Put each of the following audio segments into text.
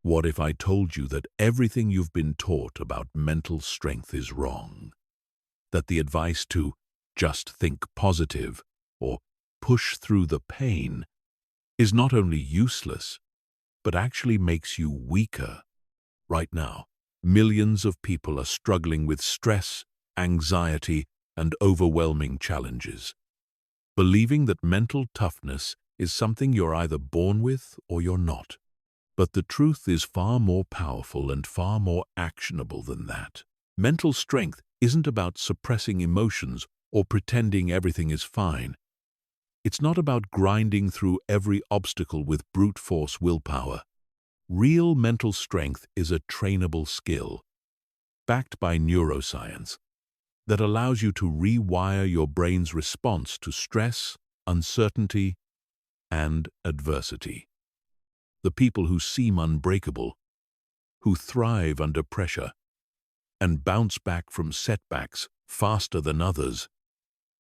What if I told you that everything you've been taught about mental strength is wrong? That the advice to just think positive or push through the pain is not only useless, but actually makes you weaker? Right now, millions of people are struggling with stress, anxiety, and overwhelming challenges, believing that mental toughness is something you're either born with or you're not. But the truth is far more powerful and far more actionable than that. Mental strength isn't about suppressing emotions or pretending everything is fine. It's not about grinding through every obstacle with brute force willpower. Real mental strength is a trainable skill, backed by neuroscience, that allows you to rewire your brain's response to stress, uncertainty, and adversity. The people who seem unbreakable, who thrive under pressure, and bounce back from setbacks faster than others,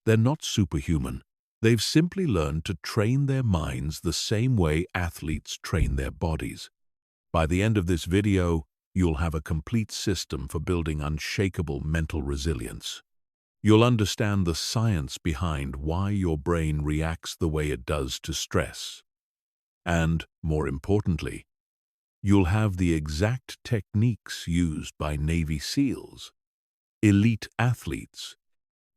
they're not superhuman. They've simply learned to train their minds the same way athletes train their bodies. By the end of this video, you'll have a complete system for building unshakable mental resilience. You'll understand the science behind why your brain reacts the way it does to stress. And, more importantly, you'll have the exact techniques used by Navy SEALs, elite athletes,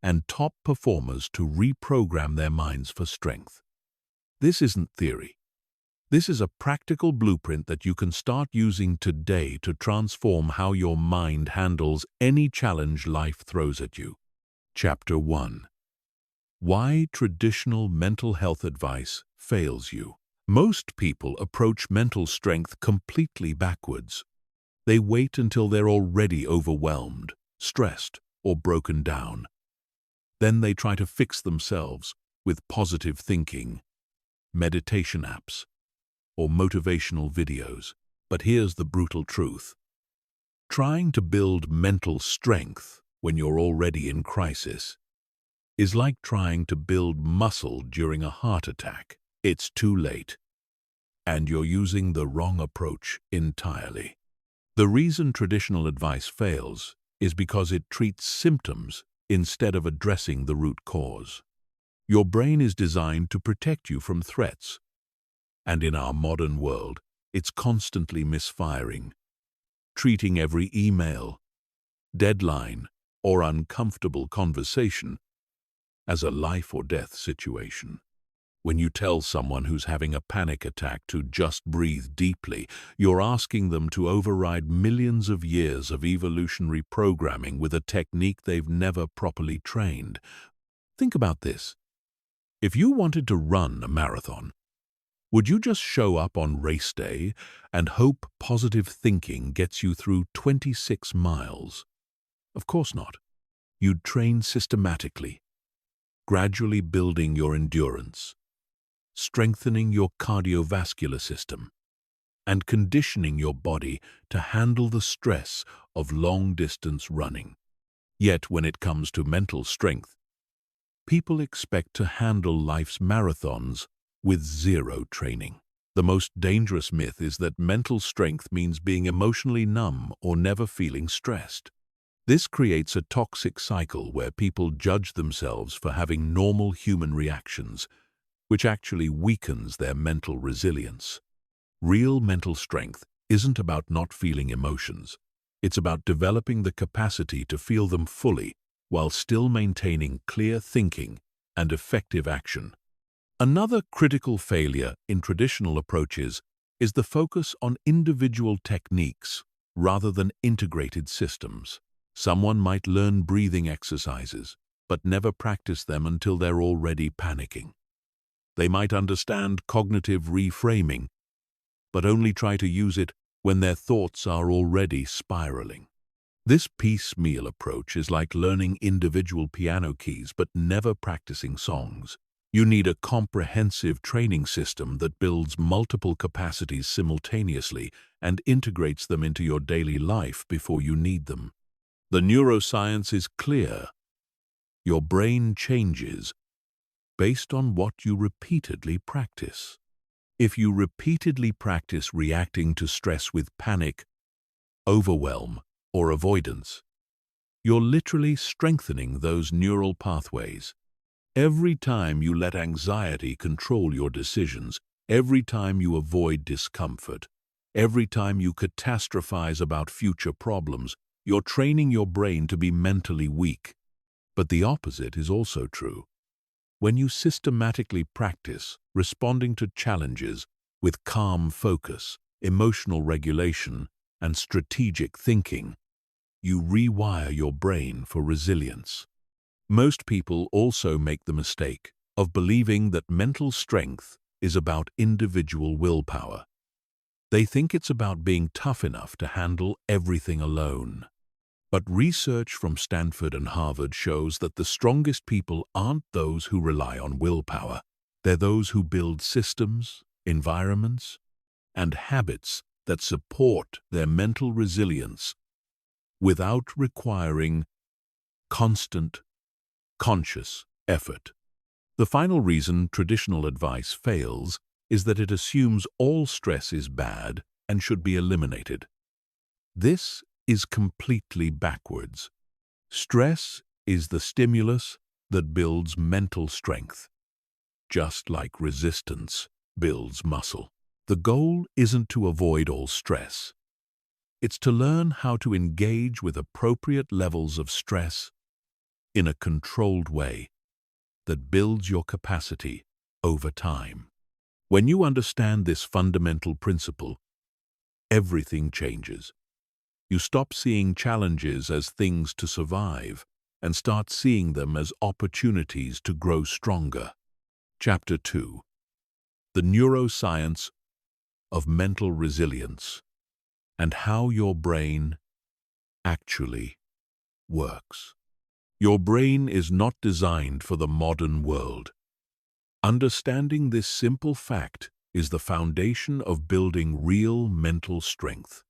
and top performers to reprogram their minds for strength. This isn't theory. This is a practical blueprint that you can start using today to transform how your mind handles any challenge life throws at you. Chapter 1. Why traditional mental health advice fails you. Most people approach mental strength completely backwards. They wait until they're already overwhelmed, stressed, or broken down. Then they try to fix themselves with positive thinking, meditation apps, or motivational videos. But here's the brutal truth. Trying to build mental strength when you're already in crisis is like trying to build muscle during a heart attack. It's too late, and you're using the wrong approach entirely. The reason traditional advice fails is because it treats symptoms instead of addressing the root cause. Your brain is designed to protect you from threats, and in our modern world, it's constantly misfiring, treating every email, deadline, or uncomfortable conversation as a life-or-death situation. When you tell someone who's having a panic attack to just breathe deeply, you're asking them to override millions of years of evolutionary programming with a technique they've never properly trained. Think about this. If you wanted to run a marathon, would you just show up on race day and hope positive thinking gets you through 26 miles? Of course not. You'd train systematically, gradually building your endurance, strengthening your cardiovascular system, and conditioning your body to handle the stress of long-distance running. Yet when it comes to mental strength, people expect to handle life's marathons with zero training. The most dangerous myth is that mental strength means being emotionally numb or never feeling stressed. This creates a toxic cycle where people judge themselves for having normal human reactions, which actually weakens their mental resilience. Real mental strength isn't about not feeling emotions. It's about developing the capacity to feel them fully while still maintaining clear thinking and effective action. Another critical failure in traditional approaches is the focus on individual techniques rather than integrated systems. Someone might learn breathing exercises, but never practice them until they're already panicking. They might understand cognitive reframing, but only try to use it when their thoughts are already spiraling. This piecemeal approach is like learning individual piano keys but never practicing songs. You need a comprehensive training system that builds multiple capacities simultaneously and integrates them into your daily life before you need them. The neuroscience is clear. Your brain changes based on what you repeatedly practice. If you repeatedly practice reacting to stress with panic, overwhelm, or avoidance, you're literally strengthening those neural pathways. Every time you let anxiety control your decisions, every time you avoid discomfort, every time you catastrophize about future problems, you're training your brain to be mentally weak. But the opposite is also true. When you systematically practice responding to challenges with calm focus, emotional regulation, and strategic thinking, you rewire your brain for resilience. Most people also make the mistake of believing that mental strength is about individual willpower. They think it's about being tough enough to handle everything alone. But research from Stanford and Harvard shows that the strongest people aren't those who rely on willpower. They're those who build systems, environments, and habits that support their mental resilience without requiring constant, conscious effort. The final reason traditional advice fails is that it assumes all stress is bad and should be eliminated. This is completely backwards. Stress is the stimulus that builds mental strength, just like resistance builds muscle. The goal isn't to avoid all stress. It's to learn how to engage with appropriate levels of stress in a controlled way that builds your capacity over time. When you understand this fundamental principle, everything changes. You stop seeing challenges as things to survive and start seeing them as opportunities to grow stronger. Chapter 2. The Neuroscience of Mental Resilience and How Your Brain Actually Works. Your brain is not designed for the modern world. Understanding this simple fact is the foundation of building real mental strength.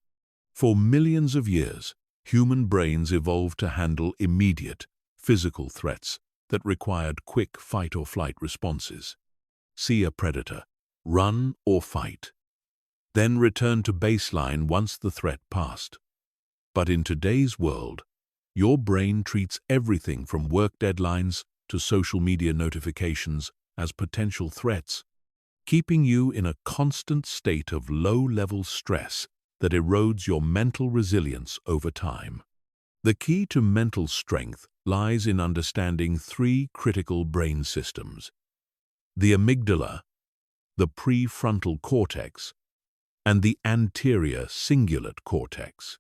For millions of years, human brains evolved to handle immediate, physical threats that required quick fight-or-flight responses. See a predator, run or fight, then return to baseline once the threat passed. But in today's world, your brain treats everything from work deadlines to social media notifications as potential threats, keeping you in a constant state of low-level stress that erodes your mental resilience over time. The key to mental strength lies in understanding three critical brain systems: the amygdala, the prefrontal cortex, and the anterior cingulate cortex.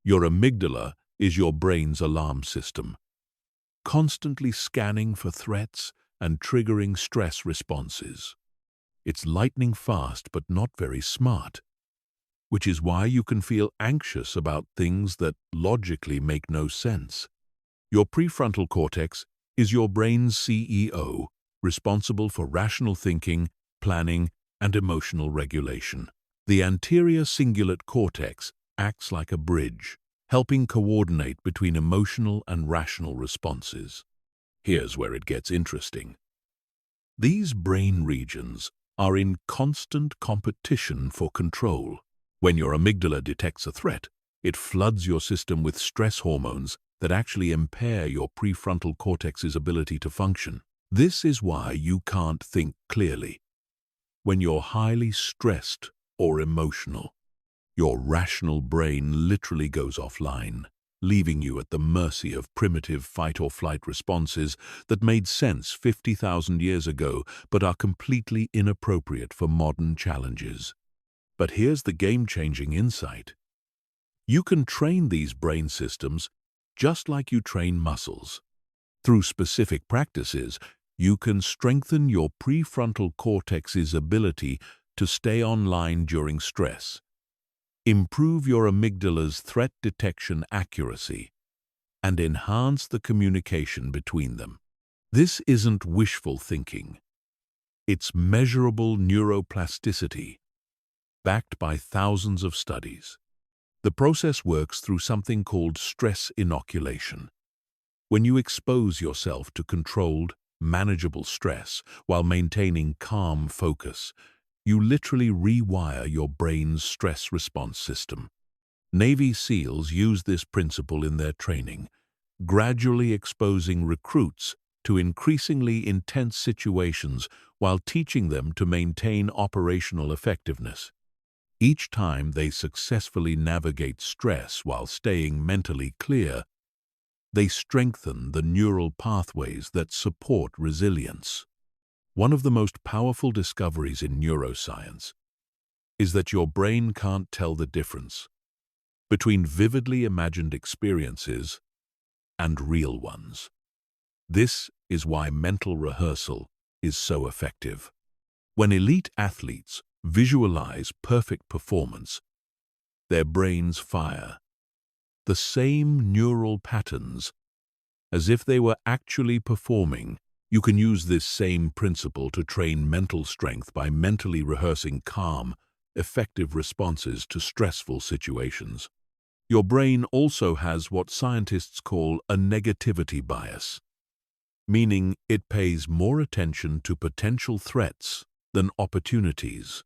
Your amygdala is your brain's alarm system, constantly scanning for threats and triggering stress responses. It's lightning fast but not very smart, which is why you can feel anxious about things that logically make no sense. Your prefrontal cortex is your brain's CEO, responsible for rational thinking, planning, and emotional regulation. The anterior cingulate cortex acts like a bridge, helping coordinate between emotional and rational responses. Here's where it gets interesting. These brain regions are in constant competition for control. When your amygdala detects a threat, it floods your system with stress hormones that actually impair your prefrontal cortex's ability to function. This is why you can't think clearly. When you're highly stressed or emotional, your rational brain literally goes offline, leaving you at the mercy of primitive fight-or-flight responses that made sense 50,000 years ago but are completely inappropriate for modern challenges. But here's the game-changing insight. You can train these brain systems just like you train muscles. Through specific practices, you can strengthen your prefrontal cortex's ability to stay online during stress, improve your amygdala's threat detection accuracy, and enhance the communication between them. This isn't wishful thinking. It's measurable neuroplasticity, backed by thousands of studies. The process works through something called stress inoculation. When you expose yourself to controlled, manageable stress while maintaining calm focus, You literally rewire your brain's stress response system. Navy SEALs use this principle in their training, gradually exposing recruits to increasingly intense situations while teaching them to maintain operational effectiveness. Each time they successfully navigate stress while staying mentally clear, they strengthen the neural pathways that support resilience. One of the most powerful discoveries in neuroscience is that your brain can't tell the difference between vividly imagined experiences and real ones. This is why mental rehearsal is so effective. When elite athletes visualize perfect performance, their brains fire the same neural patterns as if they were actually performing. You can use this same principle to train mental strength by mentally rehearsing calm, effective responses to stressful situations. Your brain also has what scientists call a negativity bias, meaning it pays more attention to potential threats than opportunities.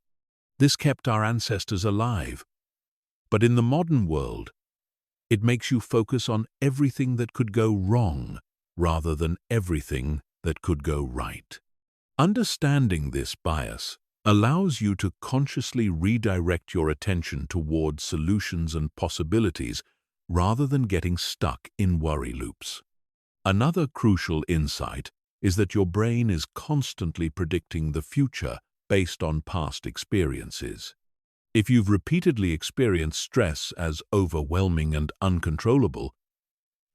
This kept our ancestors alive. But in the modern world, it makes you focus on everything that could go wrong rather than everything that could go right. Understanding this bias allows you to consciously redirect your attention toward solutions and possibilities rather than getting stuck in worry loops. Another crucial insight is that your brain is constantly predicting the future based on past experiences. If you've repeatedly experienced stress as overwhelming and uncontrollable,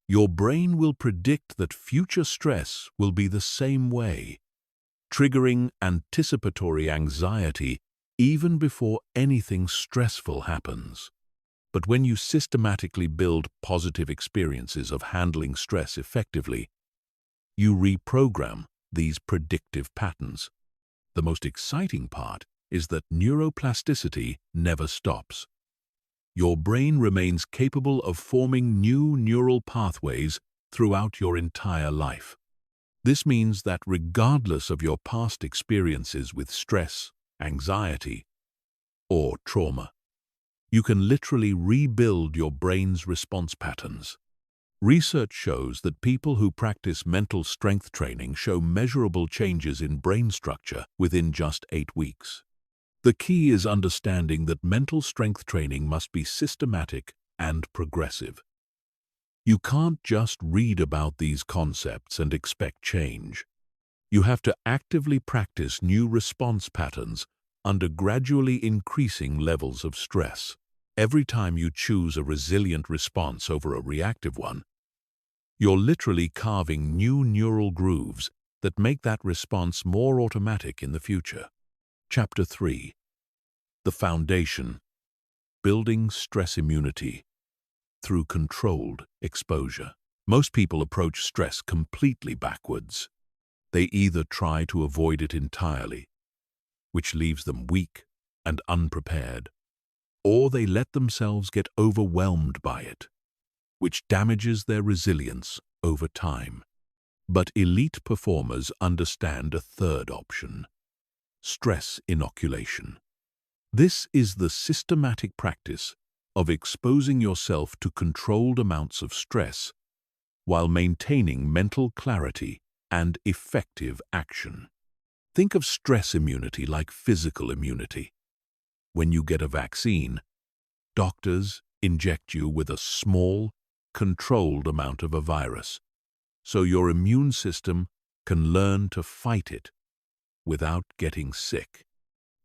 your brain will predict that future stress will be the same way, triggering anticipatory anxiety even before anything stressful happens. But when you systematically build positive experiences of handling stress effectively, you reprogram these predictive patterns. The most exciting part is that neuroplasticity never stops. Your brain remains capable of forming new neural pathways throughout your entire life. This means that regardless of your past experiences with stress, anxiety, or trauma, you can literally rebuild your brain's response patterns. Research shows that people who practice mental strength training show measurable changes in brain structure within just 8 weeks. The key is understanding that mental strength training must be systematic and progressive. You can't just read about these concepts and expect change. You have to actively practice new response patterns under gradually increasing levels of stress. Every time you choose a resilient response over a reactive one, you're literally carving new neural grooves that make that response more automatic in the future. Chapter 3. The Foundation: Building Stress Immunity through Controlled Exposure. Most people approach stress completely backwards. They either try to avoid it entirely, which leaves them weak and unprepared, or they let themselves get overwhelmed by it, which damages their resilience over time. But elite performers understand a third option: stress inoculation. This is the systematic practice of exposing yourself to controlled amounts of stress while maintaining mental clarity and effective action. Think of stress immunity like physical immunity. When you get a vaccine, doctors inject you with a small, controlled amount of a virus, so your immune system can learn to fight it without getting sick.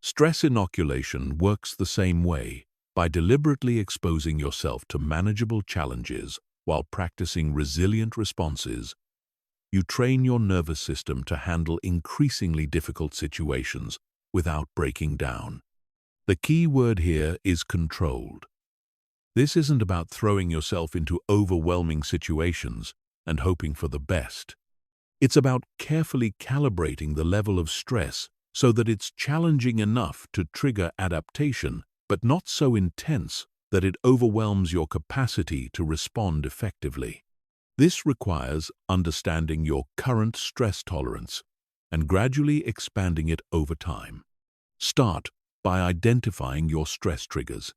Stress inoculation works the same way, by deliberately exposing yourself to manageable challenges while practicing resilient responses. You train your nervous system to handle increasingly difficult situations without breaking down. The key word here is controlled. This isn't about throwing yourself into overwhelming situations and hoping for the best. It's about carefully calibrating the level of stress so that it's challenging enough to trigger adaptation, but not so intense that it overwhelms your capacity to respond effectively. This requires understanding your current stress tolerance and gradually expanding it over time. Start by identifying your stress triggers.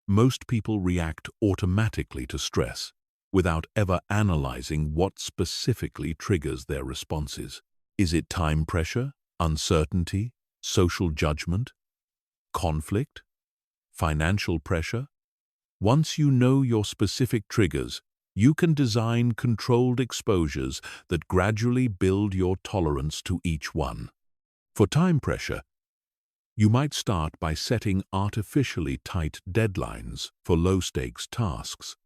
Most people react automatically to stress without ever analyzing what specifically triggers their responses. Is it time pressure, uncertainty, social judgment, conflict, financial pressure? Once you know your specific triggers, you can design controlled exposures that gradually build your tolerance to each one. For time pressure, you might start by setting artificially tight deadlines for low-stakes tasks.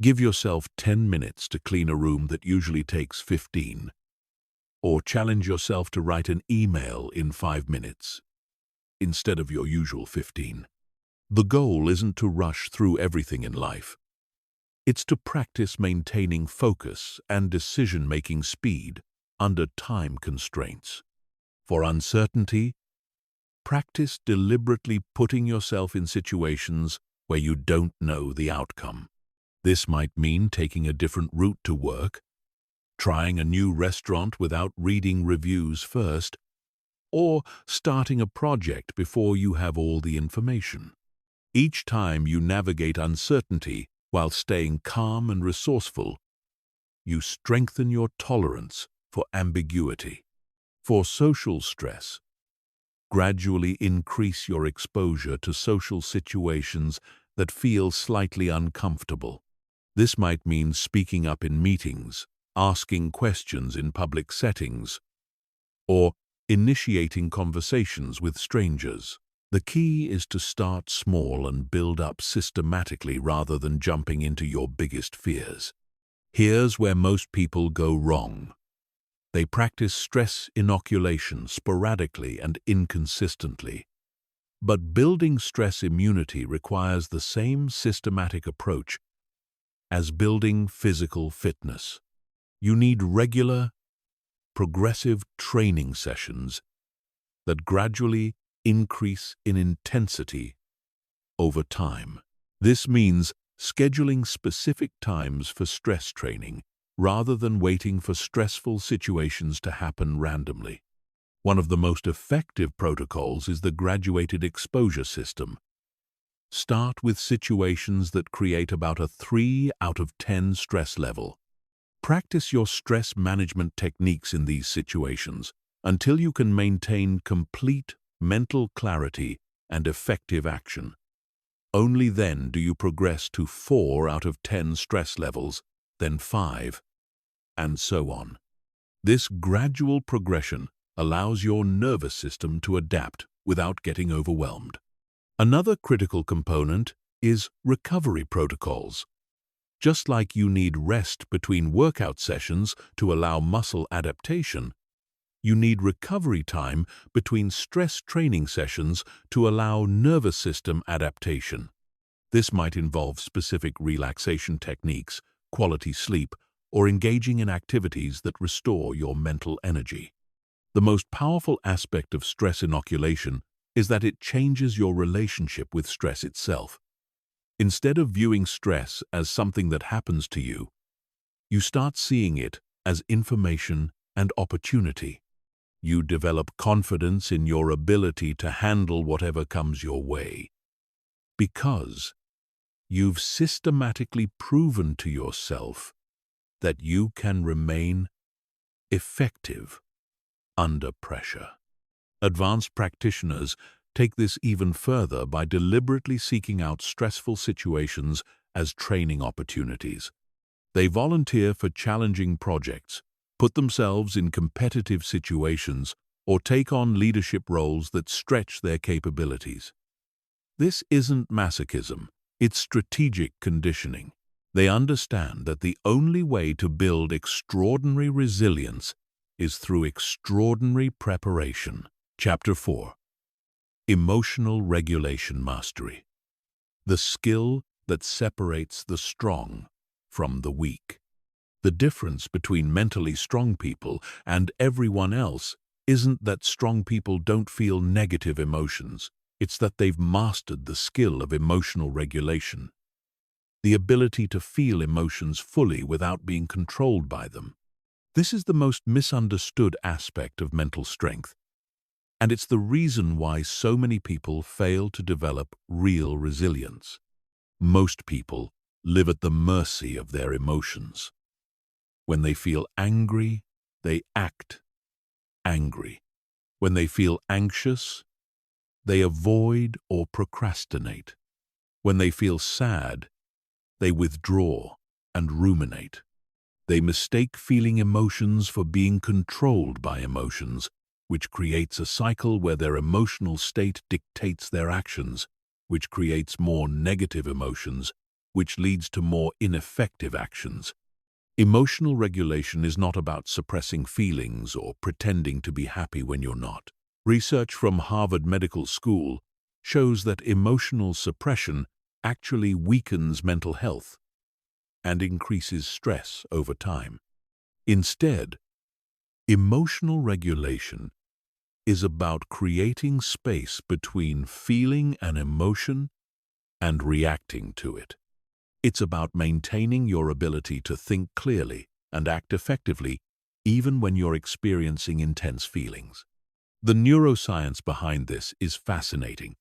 Give yourself 10 minutes to clean a room that usually takes 15. Or challenge yourself to write an email in 5 minutes, instead of your usual 15. The goal isn't to rush through everything in life. It's to practice maintaining focus and decision-making speed under time constraints. For uncertainty, practice deliberately putting yourself in situations where you don't know the outcome. This might mean taking a different route to work, trying a new restaurant without reading reviews first, or starting a project before you have all the information. Each time you navigate uncertainty while staying calm and resourceful, you strengthen your tolerance for ambiguity. For social stress, gradually increase your exposure to social situations that feel slightly uncomfortable. This might mean speaking up in meetings, asking questions in public settings, or initiating conversations with strangers. The key is to start small and build up systematically rather than jumping into your biggest fears. Here's where most people go wrong. They practice stress inoculation sporadically and inconsistently. But building stress immunity requires the same systematic approach as building physical fitness. You need regular, progressive training sessions that gradually increase in intensity over time. This means scheduling specific times for stress training rather than waiting for stressful situations to happen randomly. One of the most effective protocols is the graduated exposure system. Start with situations that create about a 3 out of 10 stress level. Practice your stress management techniques in these situations until you can maintain complete mental clarity and effective action. Only then do you progress to 4 out of 10 stress levels, then 5, and so on. This gradual progression allows your nervous system to adapt without getting overwhelmed. Another critical component is recovery protocols. Just like you need rest between workout sessions to allow muscle adaptation, you need recovery time between stress training sessions to allow nervous system adaptation. This might involve specific relaxation techniques, quality sleep, or engaging in activities that restore your mental energy. The most powerful aspect of stress inoculation is that it changes your relationship with stress itself. Instead of viewing stress as something that happens to you, you start seeing it as information and opportunity. You develop confidence in your ability to handle whatever comes your way, because you've systematically proven to yourself that you can remain effective under pressure. Advanced practitioners take this even further by deliberately seeking out stressful situations as training opportunities. They volunteer for challenging projects, put themselves in competitive situations, or take on leadership roles that stretch their capabilities. This isn't masochism, it's strategic conditioning. They understand that the only way to build extraordinary resilience is through extraordinary preparation. Chapter 4. Emotional Regulation Mastery. The skill that separates the strong from the weak. The difference between mentally strong people and everyone else isn't that strong people don't feel negative emotions. It's that they've mastered the skill of emotional regulation. The ability to feel emotions fully without being controlled by them. This is the most misunderstood aspect of mental strength. And it's the reason why so many people fail to develop real resilience. Most people live at the mercy of their emotions. When they feel angry, they act angry. When they feel anxious, they avoid or procrastinate. When they feel sad, they withdraw and ruminate. They mistake feeling emotions for being controlled by emotions, which creates a cycle where their emotional state dictates their actions, which creates more negative emotions, which leads to more ineffective actions. Emotional regulation is not about suppressing feelings or pretending to be happy when you're not. Research from Harvard Medical School shows that emotional suppression actually weakens mental health and increases stress over time. Instead, emotional regulation is about creating space between feeling an emotion and reacting to it. It's about maintaining your ability to think clearly and act effectively even when you're experiencing intense feelings. The neuroscience behind this is fascinating.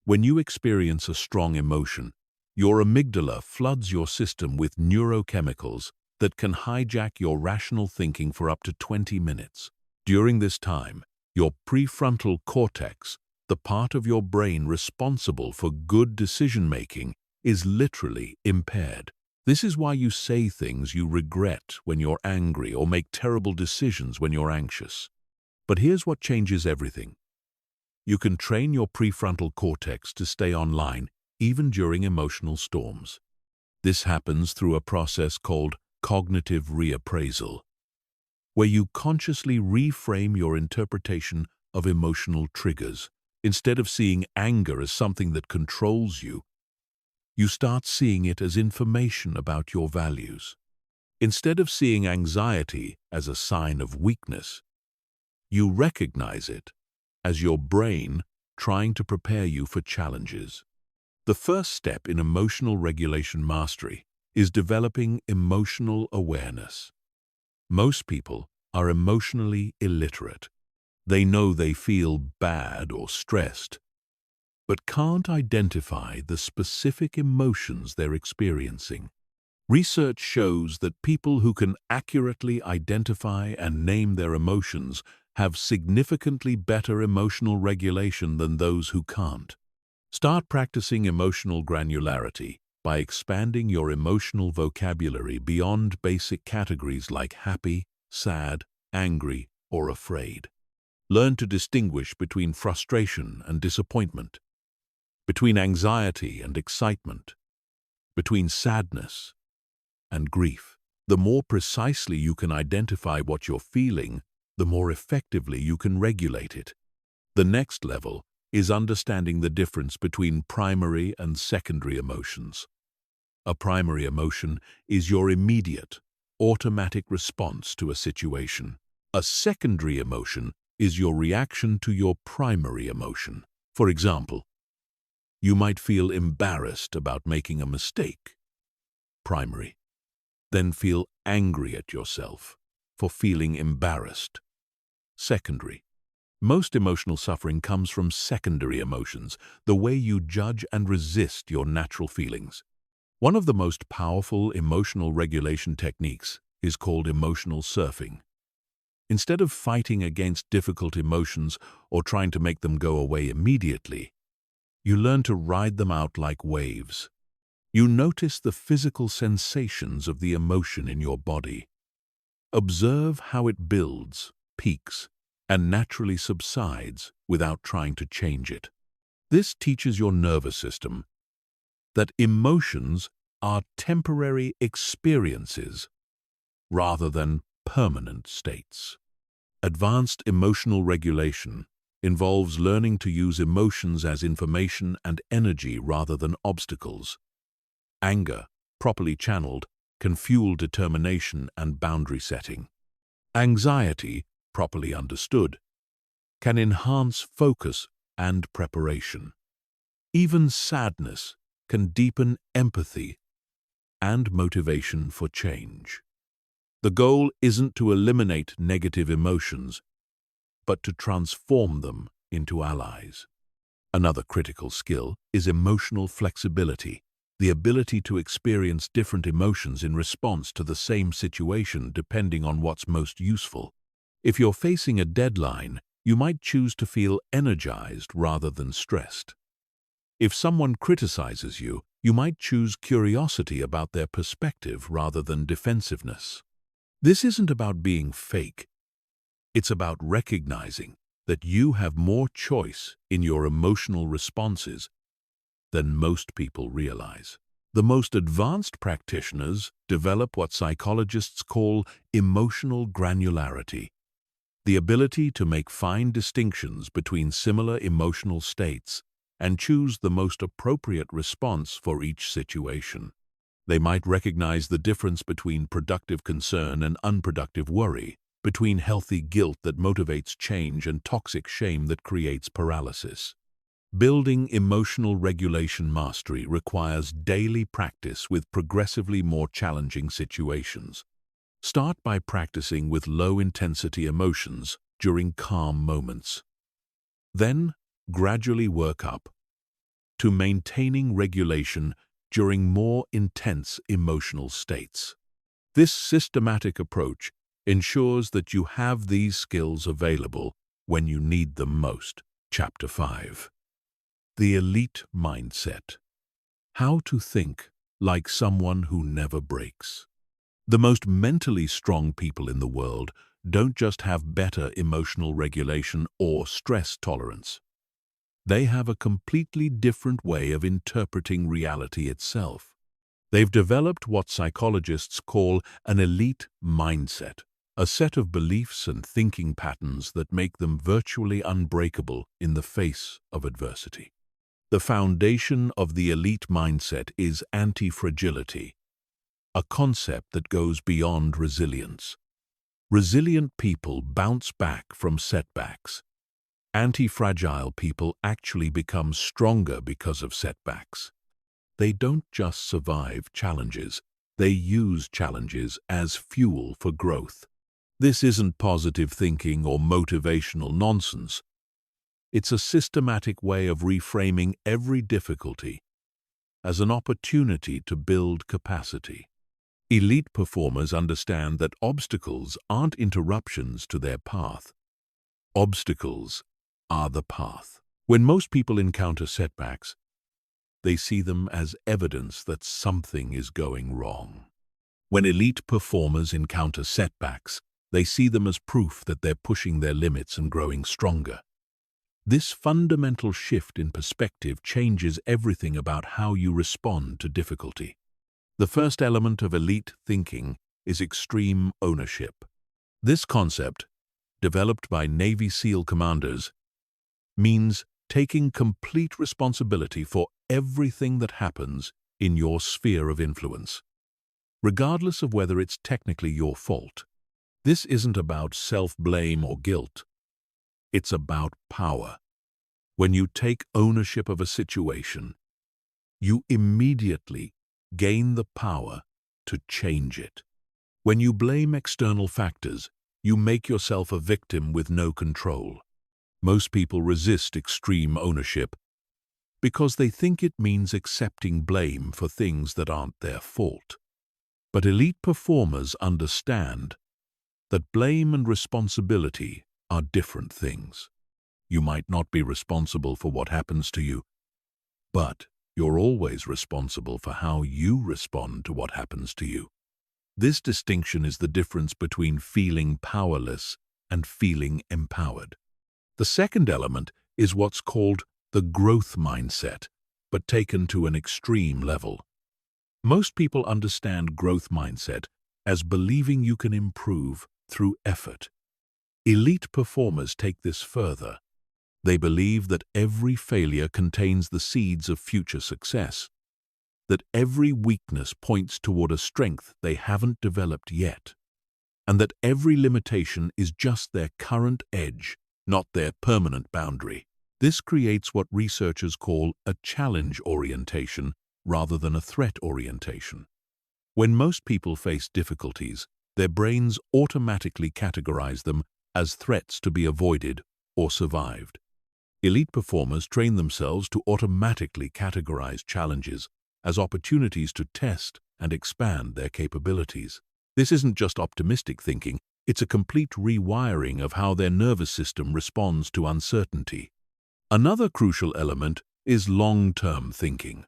When you experience a strong emotion, your amygdala floods your system with neurochemicals that can hijack your rational thinking for up to 20 minutes. During this time, your prefrontal cortex, the part of your brain responsible for good decision-making, is literally impaired. This is why you say things you regret when you're angry or make terrible decisions when you're anxious. But here's what changes everything. You can train your prefrontal cortex to stay online even during emotional storms. This happens through a process called cognitive reappraisal, where you consciously reframe your interpretation of emotional triggers. Instead of seeing anger as something that controls you, you start seeing it as information about your values. Instead of seeing anxiety as a sign of weakness, you recognize it as your brain trying to prepare you for challenges. The first step in emotional regulation mastery is developing emotional awareness. Most people are emotionally illiterate. They know they feel bad or stressed, but can't identify the specific emotions they're experiencing. Research shows that people who can accurately identify and name their emotions have significantly better emotional regulation than those who can't. Start practicing emotional granularity by expanding your emotional vocabulary beyond basic categories like happy, sad, angry, or afraid. Learn to distinguish between frustration and disappointment, between anxiety and excitement, between sadness and grief. The more precisely you can identify what you're feeling, the more effectively you can regulate it. The next level is understanding the difference between primary and secondary emotions. A primary emotion is your immediate, automatic response to a situation. A secondary emotion is your reaction to your primary emotion. For example, you might feel embarrassed about making a mistake. Primary. Then feel angry at yourself for feeling embarrassed. Secondary. Most emotional suffering comes from secondary emotions, the way you judge and resist your natural feelings. One of the most powerful emotional regulation techniques is called emotional surfing. Instead of fighting against difficult emotions or trying to make them go away immediately, you learn to ride them out like waves. You notice the physical sensations of the emotion in your body. Observe how it builds, peaks, and naturally subsides without trying to change it. This teaches your nervous system that emotions are temporary experiences rather than permanent states. Advanced emotional regulation involves learning to use emotions as information and energy rather than obstacles. Anger, properly channeled, can fuel determination and boundary setting. Anxiety, properly understood, can enhance focus and preparation. Even sadness can deepen empathy and motivation for change. The goal isn't to eliminate negative emotions, but to transform them into allies. Another critical skill is emotional flexibility, the ability to experience different emotions in response to the same situation depending on what's most useful. If you're facing a deadline, you might choose to feel energized rather than stressed. If someone criticizes you, you might choose curiosity about their perspective rather than defensiveness. This isn't about being fake. It's about recognizing that you have more choice in your emotional responses than most people realize. The most advanced practitioners develop what psychologists call emotional granularity, the ability to make fine distinctions between similar emotional states and choose the most appropriate response for each situation. They might recognize the difference between productive concern and unproductive worry, between healthy guilt that motivates change and toxic shame that creates paralysis. Building emotional regulation mastery requires daily practice with progressively more challenging situations. Start by practicing with low-intensity emotions during calm moments. Then, gradually work up to maintaining regulation during more intense emotional states. This systematic approach ensures that you have these skills available when you need them most. Chapter 5. The Elite Mindset. How to think like someone who never breaks. The most mentally strong people in the world don't just have better emotional regulation or stress tolerance. They have a completely different way of interpreting reality itself. They've developed what psychologists call an elite mindset, a set of beliefs and thinking patterns that make them virtually unbreakable in the face of adversity. The foundation of the elite mindset is anti-fragility, a concept that goes beyond resilience. Resilient people bounce back from setbacks. Anti-fragile people actually become stronger because of setbacks. They don't just survive challenges, they use challenges as fuel for growth. This isn't positive thinking or motivational nonsense. It's a systematic way of reframing every difficulty as an opportunity to build capacity. Elite performers understand that obstacles aren't interruptions to their path. Obstacles are the path. When most people encounter setbacks, they see them as evidence that something is going wrong. When elite performers encounter setbacks, they see them as proof that they're pushing their limits and growing stronger. This fundamental shift in perspective changes everything about how you respond to difficulty. The first element of elite thinking is extreme ownership. This concept, developed by Navy SEAL commanders, means taking complete responsibility for everything that happens in your sphere of influence, regardless of whether it's technically your fault. This isn't about self-blame or guilt. It's about power. When you take ownership of a situation, you immediately gain the power to change it. When you blame external factors, you make yourself a victim with no control. Most people resist extreme ownership because they think it means accepting blame for things that aren't their fault. But elite performers understand that blame and responsibility are different things. You might not be responsible for what happens to you, but you're always responsible for how you respond to what happens to you. This distinction is the difference between feeling powerless and feeling empowered. The second element is what's called the growth mindset, but taken to an extreme level. Most people understand growth mindset as believing you can improve through effort. Elite performers take this further. They believe that every failure contains the seeds of future success, that every weakness points toward a strength they haven't developed yet, and that every limitation is just their current edge, not their permanent boundary. This creates what researchers call a challenge orientation rather than a threat orientation. When most people face difficulties, their brains automatically categorize them as threats to be avoided or survived. Elite performers train themselves to automatically categorize challenges as opportunities to test and expand their capabilities. This isn't just optimistic thinking, it's a complete rewiring of how their nervous system responds to uncertainty. Another crucial element is long-term thinking.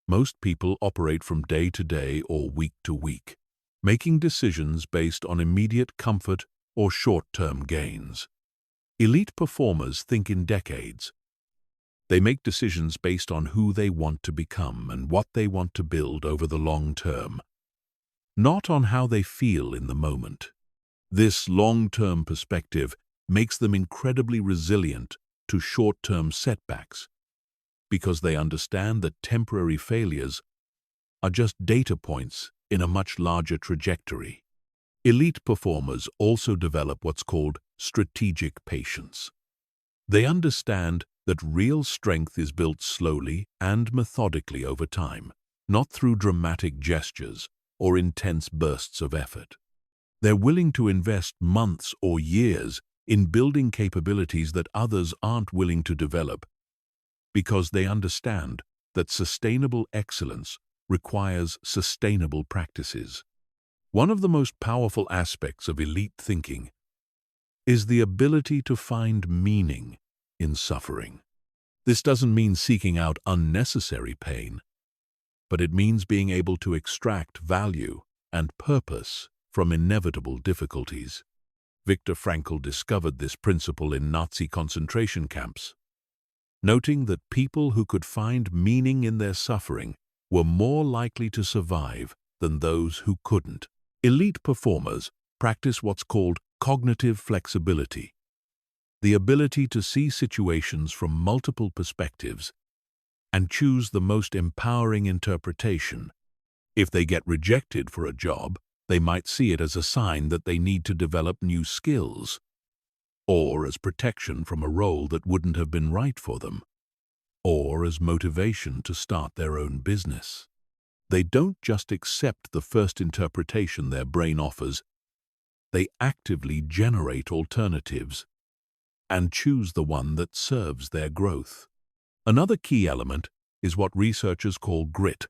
Most people operate from day to day or week to week, making decisions based on immediate comfort or short-term gains. Elite performers think in decades. They make decisions based on who they want to become and what they want to build over the long term, not on how they feel in the moment. This long-term perspective makes them incredibly resilient to short-term setbacks because they understand that temporary failures are just data points in a much larger trajectory. Elite performers also develop what's called strategic patience. They understand that real strength is built slowly and methodically over time, not through dramatic gestures or intense bursts of effort. They're willing to invest months or years in building capabilities that others aren't willing to develop because they understand that sustainable excellence requires sustainable practices. One of the most powerful aspects of elite thinking is the ability to find meaning in suffering. This doesn't mean seeking out unnecessary pain, but it means being able to extract value and purpose from inevitable difficulties. Viktor Frankl discovered this principle in Nazi concentration camps, noting that people who could find meaning in their suffering were more likely to survive than those who couldn't. Elite performers practice what's called cognitive flexibility, the ability to see situations from multiple perspectives and choose the most empowering interpretation. If they get rejected for a job, they might see it as a sign that they need to develop new skills, or as protection from a role that wouldn't have been right for them, or as motivation to start their own business. They don't just accept the first interpretation their brain offers, they actively generate alternatives and choose the one that serves their growth. Another key element is what researchers call grit,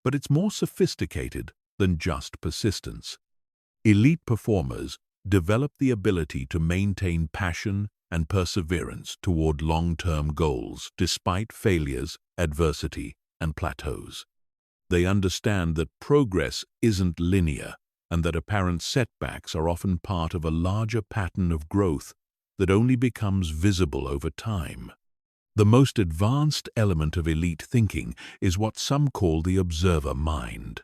but it's more sophisticated than just persistence. Elite performers develop the ability to maintain passion and perseverance toward long-term goals despite failures, adversity, and plateaus. They understand that progress isn't linear and that apparent setbacks are often part of a larger pattern of growth that only becomes visible over time. The most advanced element of elite thinking is what some call the observer mind.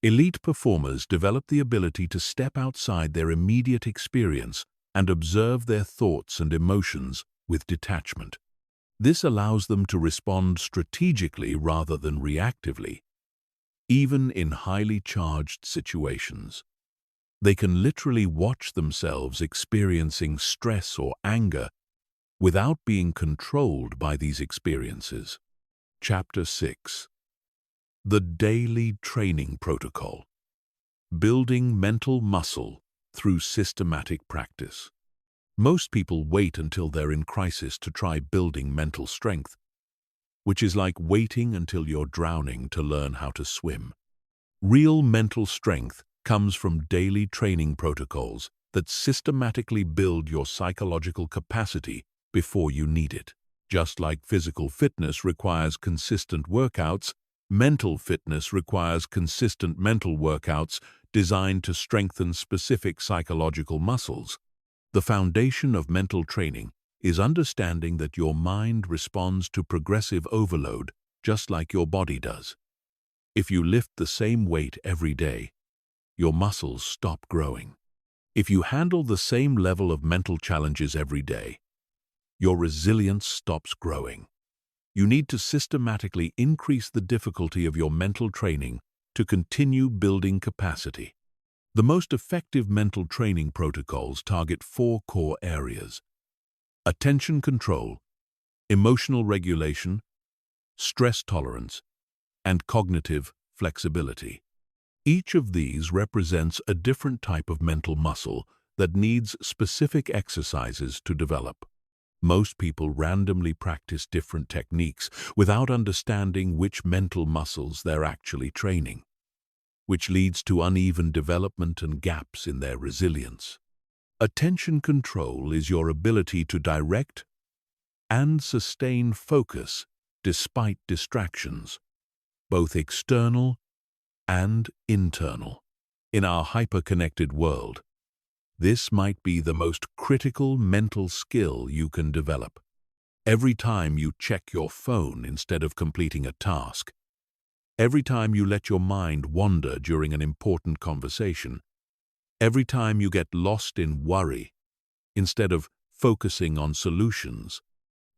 Elite performers develop the ability to step outside their immediate experience and observe their thoughts and emotions with detachment. This allows them to respond strategically rather than reactively, even in highly charged situations. They can literally watch themselves experiencing stress or anger without being controlled by these experiences. Chapter 6. The Daily Training Protocol. Building mental muscle through systematic practice. Most people wait until they're in crisis to try building mental strength, which is like waiting until you're drowning to learn how to swim. Real mental strength comes from daily training protocols that systematically build your psychological capacity before you need it. Just like physical fitness requires consistent workouts, mental fitness requires consistent mental workouts designed to strengthen specific psychological muscles. The foundation of mental training is understanding that your mind responds to progressive overload just like your body does. If you lift the same weight every day, your muscles stop growing. If you handle the same level of mental challenges every day, your resilience stops growing. You need to systematically increase the difficulty of your mental training to continue building capacity. The most effective mental training protocols target 4 core areas: attention control, emotional regulation, stress tolerance, and cognitive flexibility. Each of these represents a different type of mental muscle that needs specific exercises to develop. Most people randomly practice different techniques without understanding which mental muscles they're actually training, which leads to uneven development and gaps in their resilience. Attention control is your ability to direct and sustain focus despite distractions, both external and internal. In our hyper-connected world, this might be the most critical mental skill you can develop. Every time you check your phone instead of completing a task, every time you let your mind wander during an important conversation, every time you get lost in worry instead of focusing on solutions,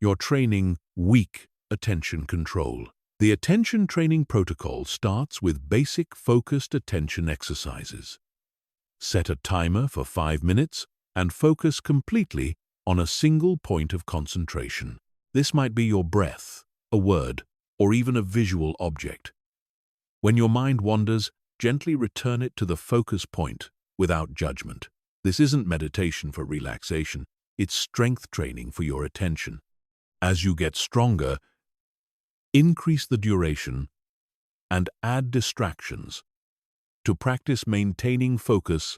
you're training weak attention control. The attention training protocol starts with basic focused attention exercises. Set a timer for 5 minutes and focus completely on a single point of concentration. This might be your breath, a word, or even a visual object. When your mind wanders, gently return it to the focus point without judgment. This isn't meditation for relaxation, it's strength training for your attention. As you get stronger, increase the duration and add distractions to practice maintaining focus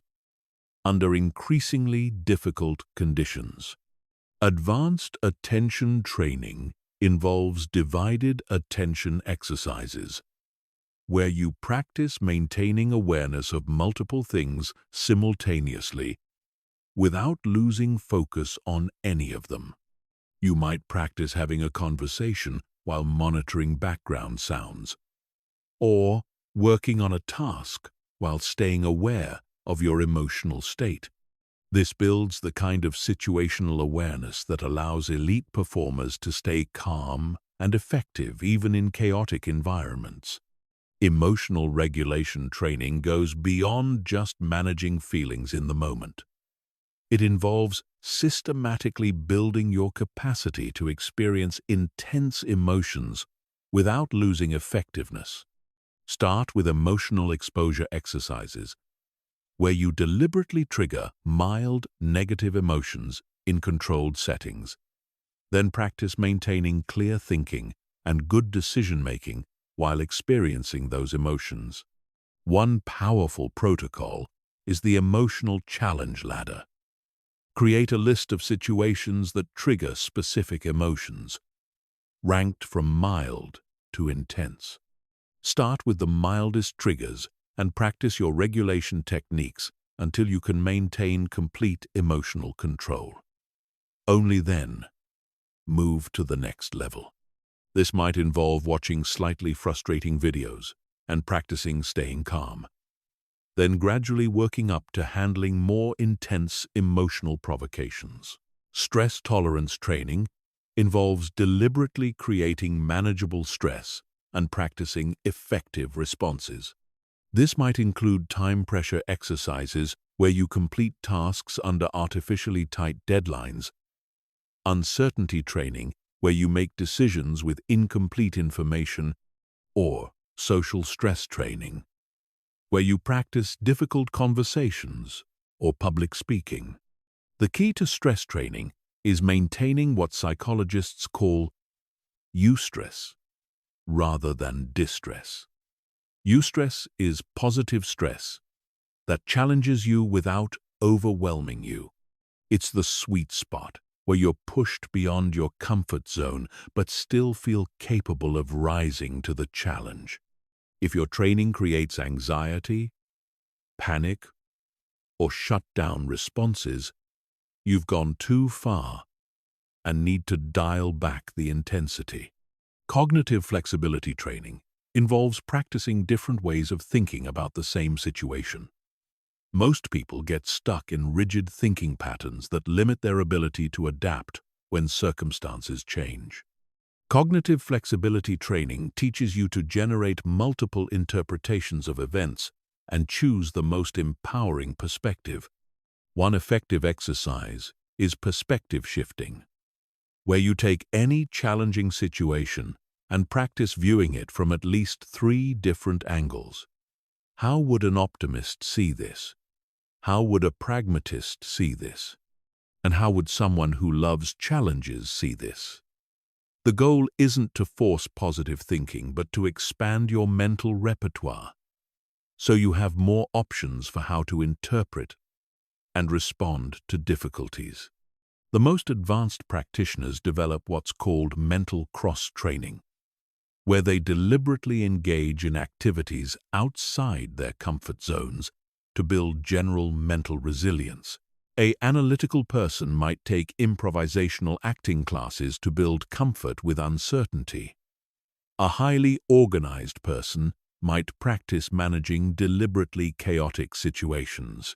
under increasingly difficult conditions. Advanced attention training involves divided attention exercises, where you practice maintaining awareness of multiple things simultaneously without losing focus on any of them. You might practice having a conversation while monitoring background sounds, or working on a task while staying aware of your emotional state. This builds the kind of situational awareness that allows elite performers to stay calm and effective even in chaotic environments. Emotional regulation training goes beyond just managing feelings in the moment. It involves systematically building your capacity to experience intense emotions without losing effectiveness. Start with emotional exposure exercises, where you deliberately trigger mild negative emotions in controlled settings. Then practice maintaining clear thinking and good decision-making while experiencing those emotions. One powerful protocol is the emotional challenge ladder. Create a list of situations that trigger specific emotions, ranked from mild to intense. Start with the mildest triggers and practice your regulation techniques until you can maintain complete emotional control. Only then, move to the next level. This might involve watching slightly frustrating videos and practicing staying calm, then gradually working up to handling more intense emotional provocations. Stress tolerance training involves deliberately creating manageable stress and practicing effective responses. This might include time pressure exercises where you complete tasks under artificially tight deadlines, uncertainty training where you make decisions with incomplete information, or social stress training, where you practice difficult conversations or public speaking. The key to stress training is maintaining what psychologists call eustress rather than distress. Eustress is positive stress that challenges you without overwhelming you. It's the sweet spot where you're pushed beyond your comfort zone but still feel capable of rising to the challenge. If your training creates anxiety, panic, or shut-down responses, you've gone too far and need to dial back the intensity. Cognitive flexibility training involves practicing different ways of thinking about the same situation. Most people get stuck in rigid thinking patterns that limit their ability to adapt when circumstances change. Cognitive flexibility training teaches you to generate multiple interpretations of events and choose the most empowering perspective. One effective exercise is perspective shifting, where you take any challenging situation and practice viewing it from at least 3 different angles. How would an optimist see this? How would a pragmatist see this? And how would someone who loves challenges see this? The goal isn't to force positive thinking, but to expand your mental repertoire, so you have more options for how to interpret and respond to difficulties. The most advanced practitioners develop what's called mental cross-training, where they deliberately engage in activities outside their comfort zones to build general mental resilience. An analytical person might take improvisational acting classes to build comfort with uncertainty. A highly organized person might practice managing deliberately chaotic situations.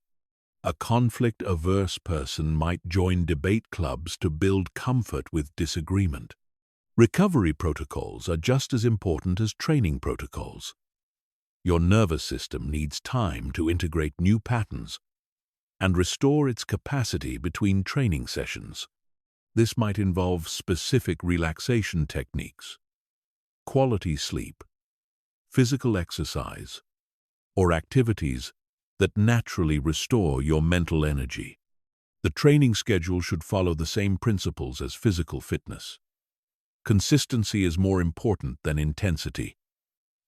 A conflict-averse person might join debate clubs to build comfort with disagreement. Recovery protocols are just as important as training protocols. Your nervous system needs time to integrate new patterns and restore its capacity between training sessions. This might involve specific relaxation techniques, quality sleep, physical exercise, or activities that naturally restore your mental energy. The training schedule should follow the same principles as physical fitness. Consistency is more important than intensity.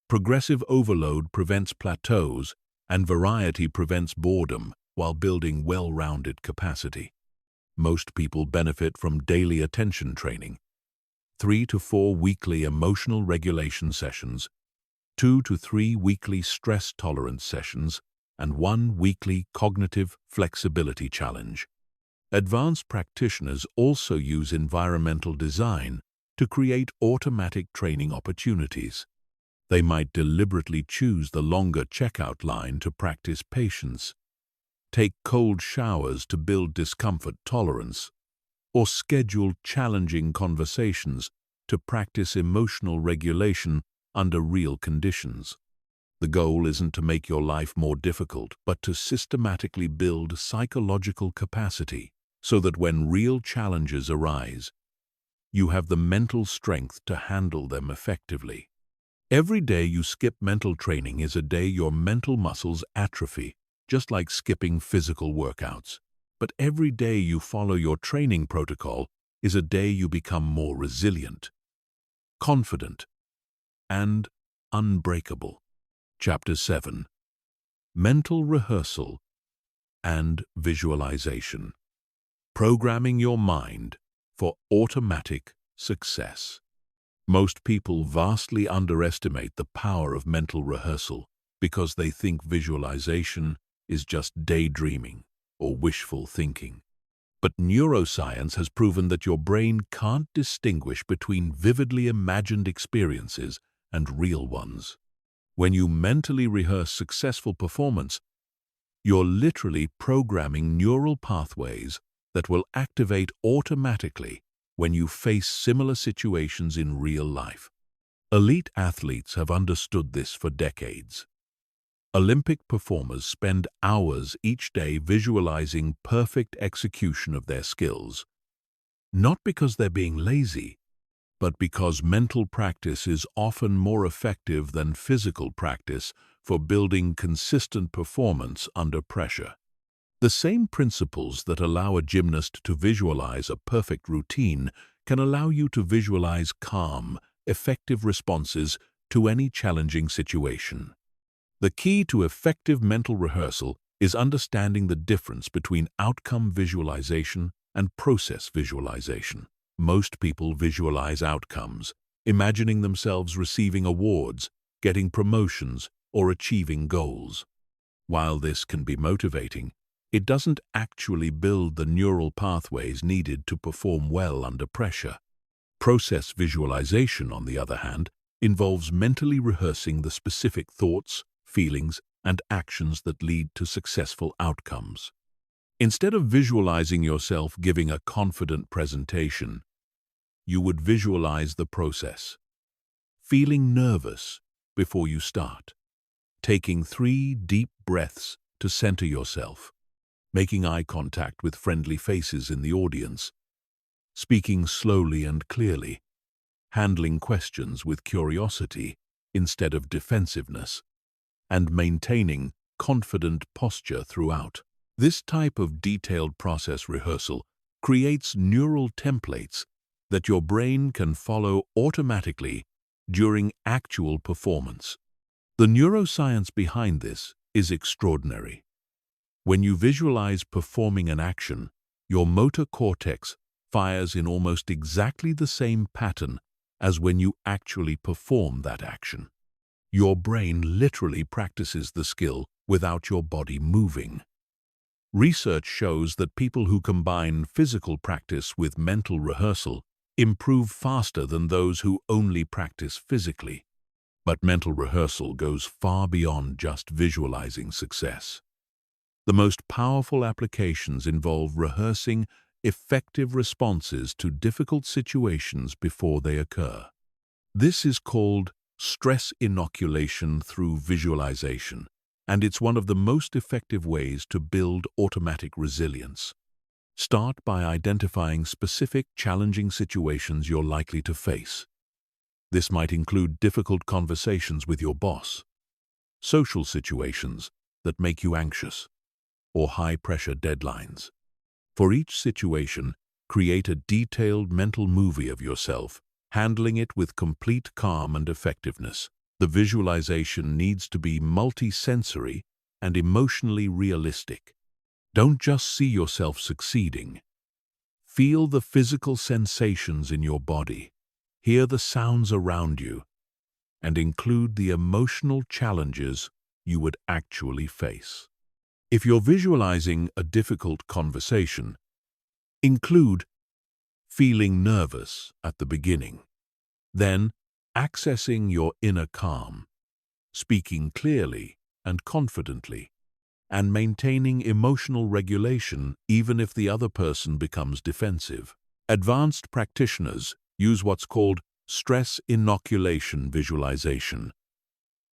Progressive overload prevents plateaus, and variety prevents boredom while building well-rounded capacity. Most people benefit from daily attention training, 3 to 4 weekly emotional regulation sessions, 2 to 3 weekly stress tolerance sessions, and 1 weekly cognitive flexibility challenge. Advanced practitioners also use environmental design to create automatic training opportunities. They might deliberately choose the longer checkout line to practice patience, take cold showers to build discomfort tolerance, or schedule challenging conversations to practice emotional regulation under real conditions. The goal isn't to make your life more difficult, but to systematically build psychological capacity so that when real challenges arise, you have the mental strength to handle them effectively. Every day you skip mental training is a day your mental muscles atrophy, just like skipping physical workouts. But every day you follow your training protocol is a day you become more resilient, confident, and unbreakable. Chapter 7. Mental Rehearsal and Visualization. Programming your mind for automatic success. Most people vastly underestimate the power of mental rehearsal because they think visualization is just daydreaming or wishful thinking. But neuroscience has proven that your brain can't distinguish between vividly imagined experiences and real ones. When you mentally rehearse successful performance, you're literally programming neural pathways that will activate automatically when you face similar situations in real life. Elite athletes have understood this for decades. Olympic performers spend hours each day visualizing perfect execution of their skills, not because they're being lazy, but because mental practice is often more effective than physical practice for building consistent performance under pressure. The same principles that allow a gymnast to visualize a perfect routine can allow you to visualize calm, effective responses to any challenging situation. The key to effective mental rehearsal is understanding the difference between outcome visualization and process visualization. Most people visualize outcomes, imagining themselves receiving awards, getting promotions, or achieving goals. While this can be motivating, it doesn't actually build the neural pathways needed to perform well under pressure. Process visualization, on the other hand, involves mentally rehearsing the specific thoughts, feelings, and actions that lead to successful outcomes. Instead of visualizing yourself giving a confident presentation, you would visualize the process. Feeling nervous before you start. Taking 3 deep breaths to center yourself. Making eye contact with friendly faces in the audience, speaking slowly and clearly, handling questions with curiosity instead of defensiveness, and maintaining confident posture throughout. This type of detailed process rehearsal creates neural templates that your brain can follow automatically during actual performance. The neuroscience behind this is extraordinary. When you visualize performing an action, your motor cortex fires in almost exactly the same pattern as when you actually perform that action. Your brain literally practices the skill without your body moving. Research shows that people who combine physical practice with mental rehearsal improve faster than those who only practice physically. But mental rehearsal goes far beyond just visualizing success. The most powerful applications involve rehearsing effective responses to difficult situations before they occur. This is called stress inoculation through visualization, and it's one of the most effective ways to build automatic resilience. Start by identifying specific, challenging situations you're likely to face. This might include difficult conversations with your boss, social situations that make you anxious, or high-pressure deadlines. For each situation, create a detailed mental movie of yourself, handling it with complete calm and effectiveness. The visualization needs to be multi-sensory and emotionally realistic. Don't just see yourself succeeding. Feel the physical sensations in your body, hear the sounds around you, and include the emotional challenges you would actually face. If you're visualizing a difficult conversation, include feeling nervous at the beginning, then accessing your inner calm, speaking clearly and confidently, and maintaining emotional regulation even if the other person becomes defensive. Advanced practitioners use what's called stress inoculation visualization,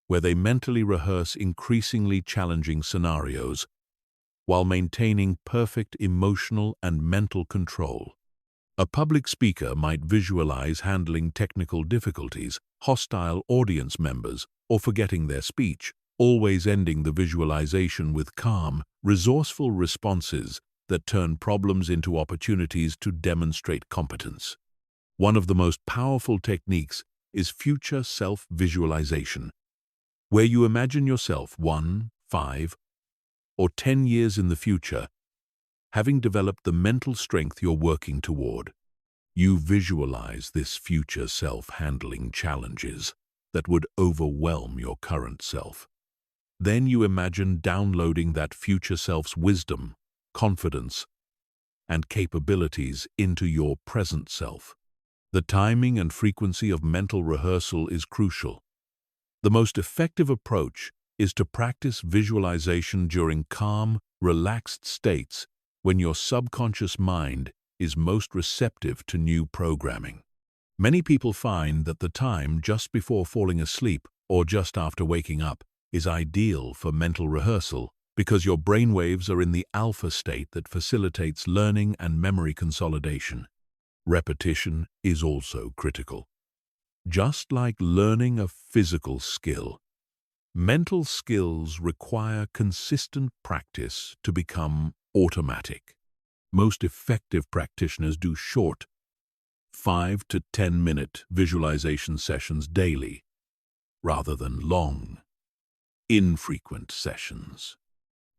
where they mentally rehearse increasingly challenging scenarios while maintaining perfect emotional and mental control. A public speaker might visualize handling technical difficulties, hostile audience members, or forgetting their speech, always ending the visualization with calm, resourceful responses that turn problems into opportunities to demonstrate competence. One of the most powerful techniques is future self-visualization, where you imagine yourself 1, 5, or 10 years in the future, having developed the mental strength you're working toward. You visualize this future self handling challenges that would overwhelm your current self. Then you imagine downloading that future self's wisdom, confidence, and capabilities into your present self. The timing and frequency of mental rehearsal is crucial. The most effective approach is to practice visualization during calm, relaxed states when your subconscious mind is most receptive to new programming. Many people find that the time just before falling asleep or just after waking up is ideal for mental rehearsal because your brainwaves are in the alpha state that facilitates learning and memory consolidation. Repetition is also critical. Just like learning a physical skill, mental skills require consistent practice to become automatic. Most effective practitioners do short, 5 to 10-minute visualization sessions daily, rather than long, infrequent sessions.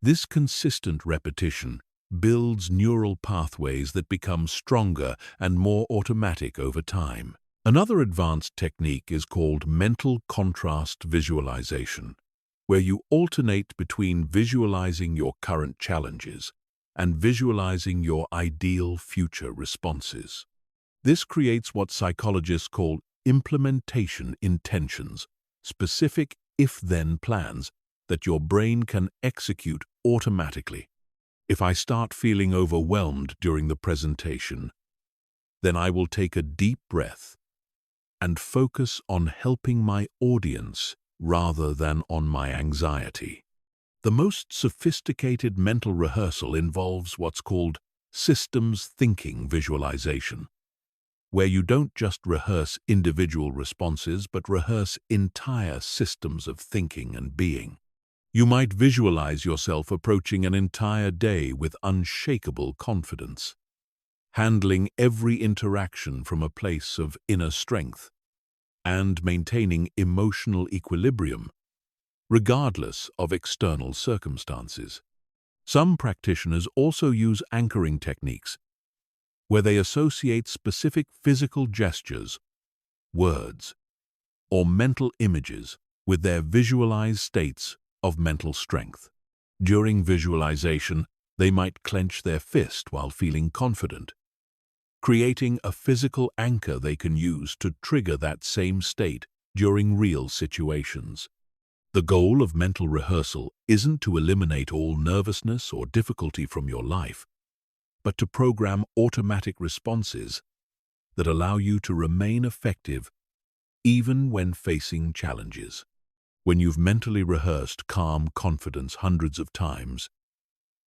This consistent repetition builds neural pathways that become stronger and more automatic over time. Another advanced technique is called mental contrast visualization, where you alternate between visualizing your current challenges and visualizing your ideal future responses. This creates what psychologists call implementation intentions, specific if-then plans that your brain can execute automatically. If I start feeling overwhelmed during the presentation, then I will take a deep breath and focus on helping my audience rather than on my anxiety. The most sophisticated mental rehearsal involves what's called systems thinking visualization, where you don't just rehearse individual responses but rehearse entire systems of thinking and being. You might visualize yourself approaching an entire day with unshakable confidence, handling every interaction from a place of inner strength, and maintaining emotional equilibrium, regardless of external circumstances. Some practitioners also use anchoring techniques, where they associate specific physical gestures, words, or mental images with their visualized states of mental strength. During visualization, they might clench their fist while feeling confident, creating a physical anchor they can use to trigger that same state during real situations. The goal of mental rehearsal isn't to eliminate all nervousness or difficulty from your life, but to program automatic responses that allow you to remain effective even when facing challenges. When you've mentally rehearsed calm confidence hundreds of times,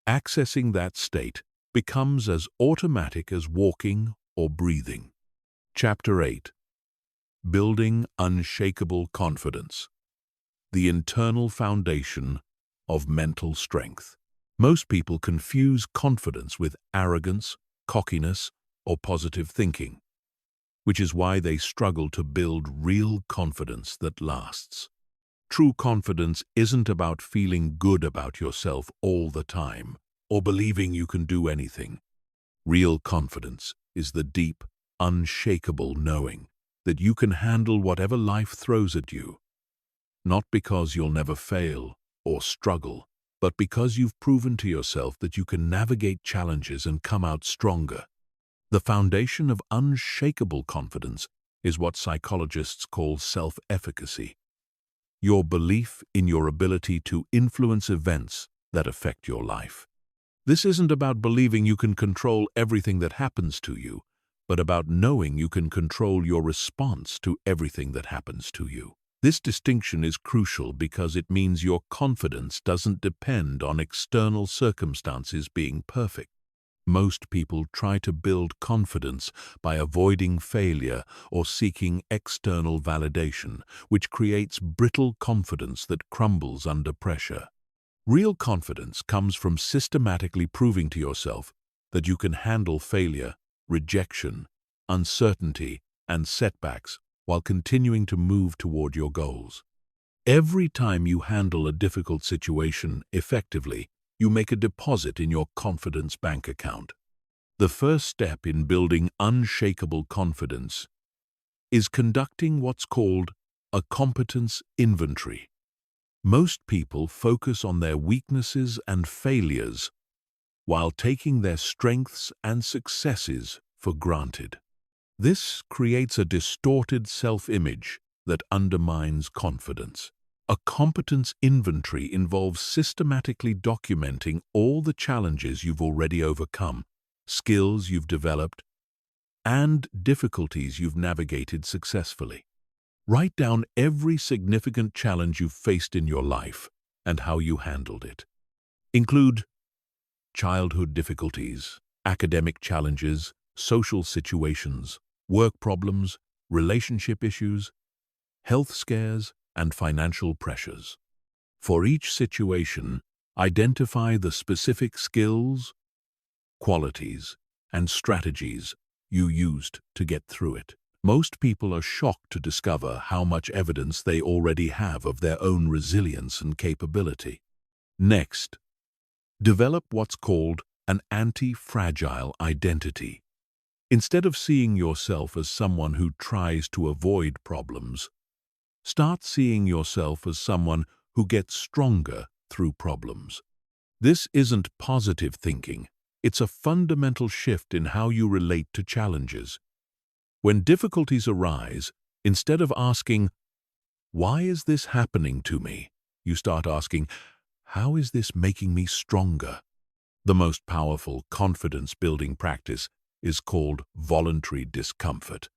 accessing that state becomes as automatic as walking or breathing. Chapter 8. Building Unshakable Confidence. The internal foundation of mental strength. Most people confuse confidence with arrogance, cockiness, or positive thinking, which is why they struggle to build real confidence that lasts. True confidence isn't about feeling good about yourself all the time or believing you can do anything. Real confidence is the deep, unshakable knowing that you can handle whatever life throws at you, not because you'll never fail or struggle, but because you've proven to yourself that you can navigate challenges and come out stronger. The foundation of unshakable confidence is what psychologists call self-efficacy. Your belief in your ability to influence events that affect your life. This isn't about believing you can control everything that happens to you, but about knowing you can control your response to everything that happens to you. This distinction is crucial because it means your confidence doesn't depend on external circumstances being perfect. Most people try to build confidence by avoiding failure or seeking external validation, which creates brittle confidence that crumbles under pressure. Real confidence comes from systematically proving to yourself that you can handle failure, rejection, uncertainty, and setbacks while continuing to move toward your goals. Every time you handle a difficult situation effectively, you make a deposit in your confidence bank account. The first step in building unshakable confidence is conducting what's called a competence inventory. Most people focus on their weaknesses and failures while taking their strengths and successes for granted. This creates a distorted self-image that undermines confidence. A competence inventory involves systematically documenting all the challenges you've already overcome, skills you've developed, and difficulties you've navigated successfully. Write down every significant challenge you've faced in your life and how you handled it. Include childhood difficulties, academic challenges, social situations, work problems, relationship issues, health scares, and financial pressures. For each situation, identify the specific skills, qualities, and strategies you used to get through it. Most people are shocked to discover how much evidence they already have of their own resilience and capability. Next, develop what's called an anti-fragile identity. Instead of seeing yourself as someone who tries to avoid problems, start seeing yourself as someone who gets stronger through problems. This isn't positive thinking. It's a fundamental shift in how you relate to challenges. When difficulties arise, instead of asking, "Why is this happening to me?" you start asking, "How is this making me stronger?" The most powerful confidence-building practice is called voluntary discomfort.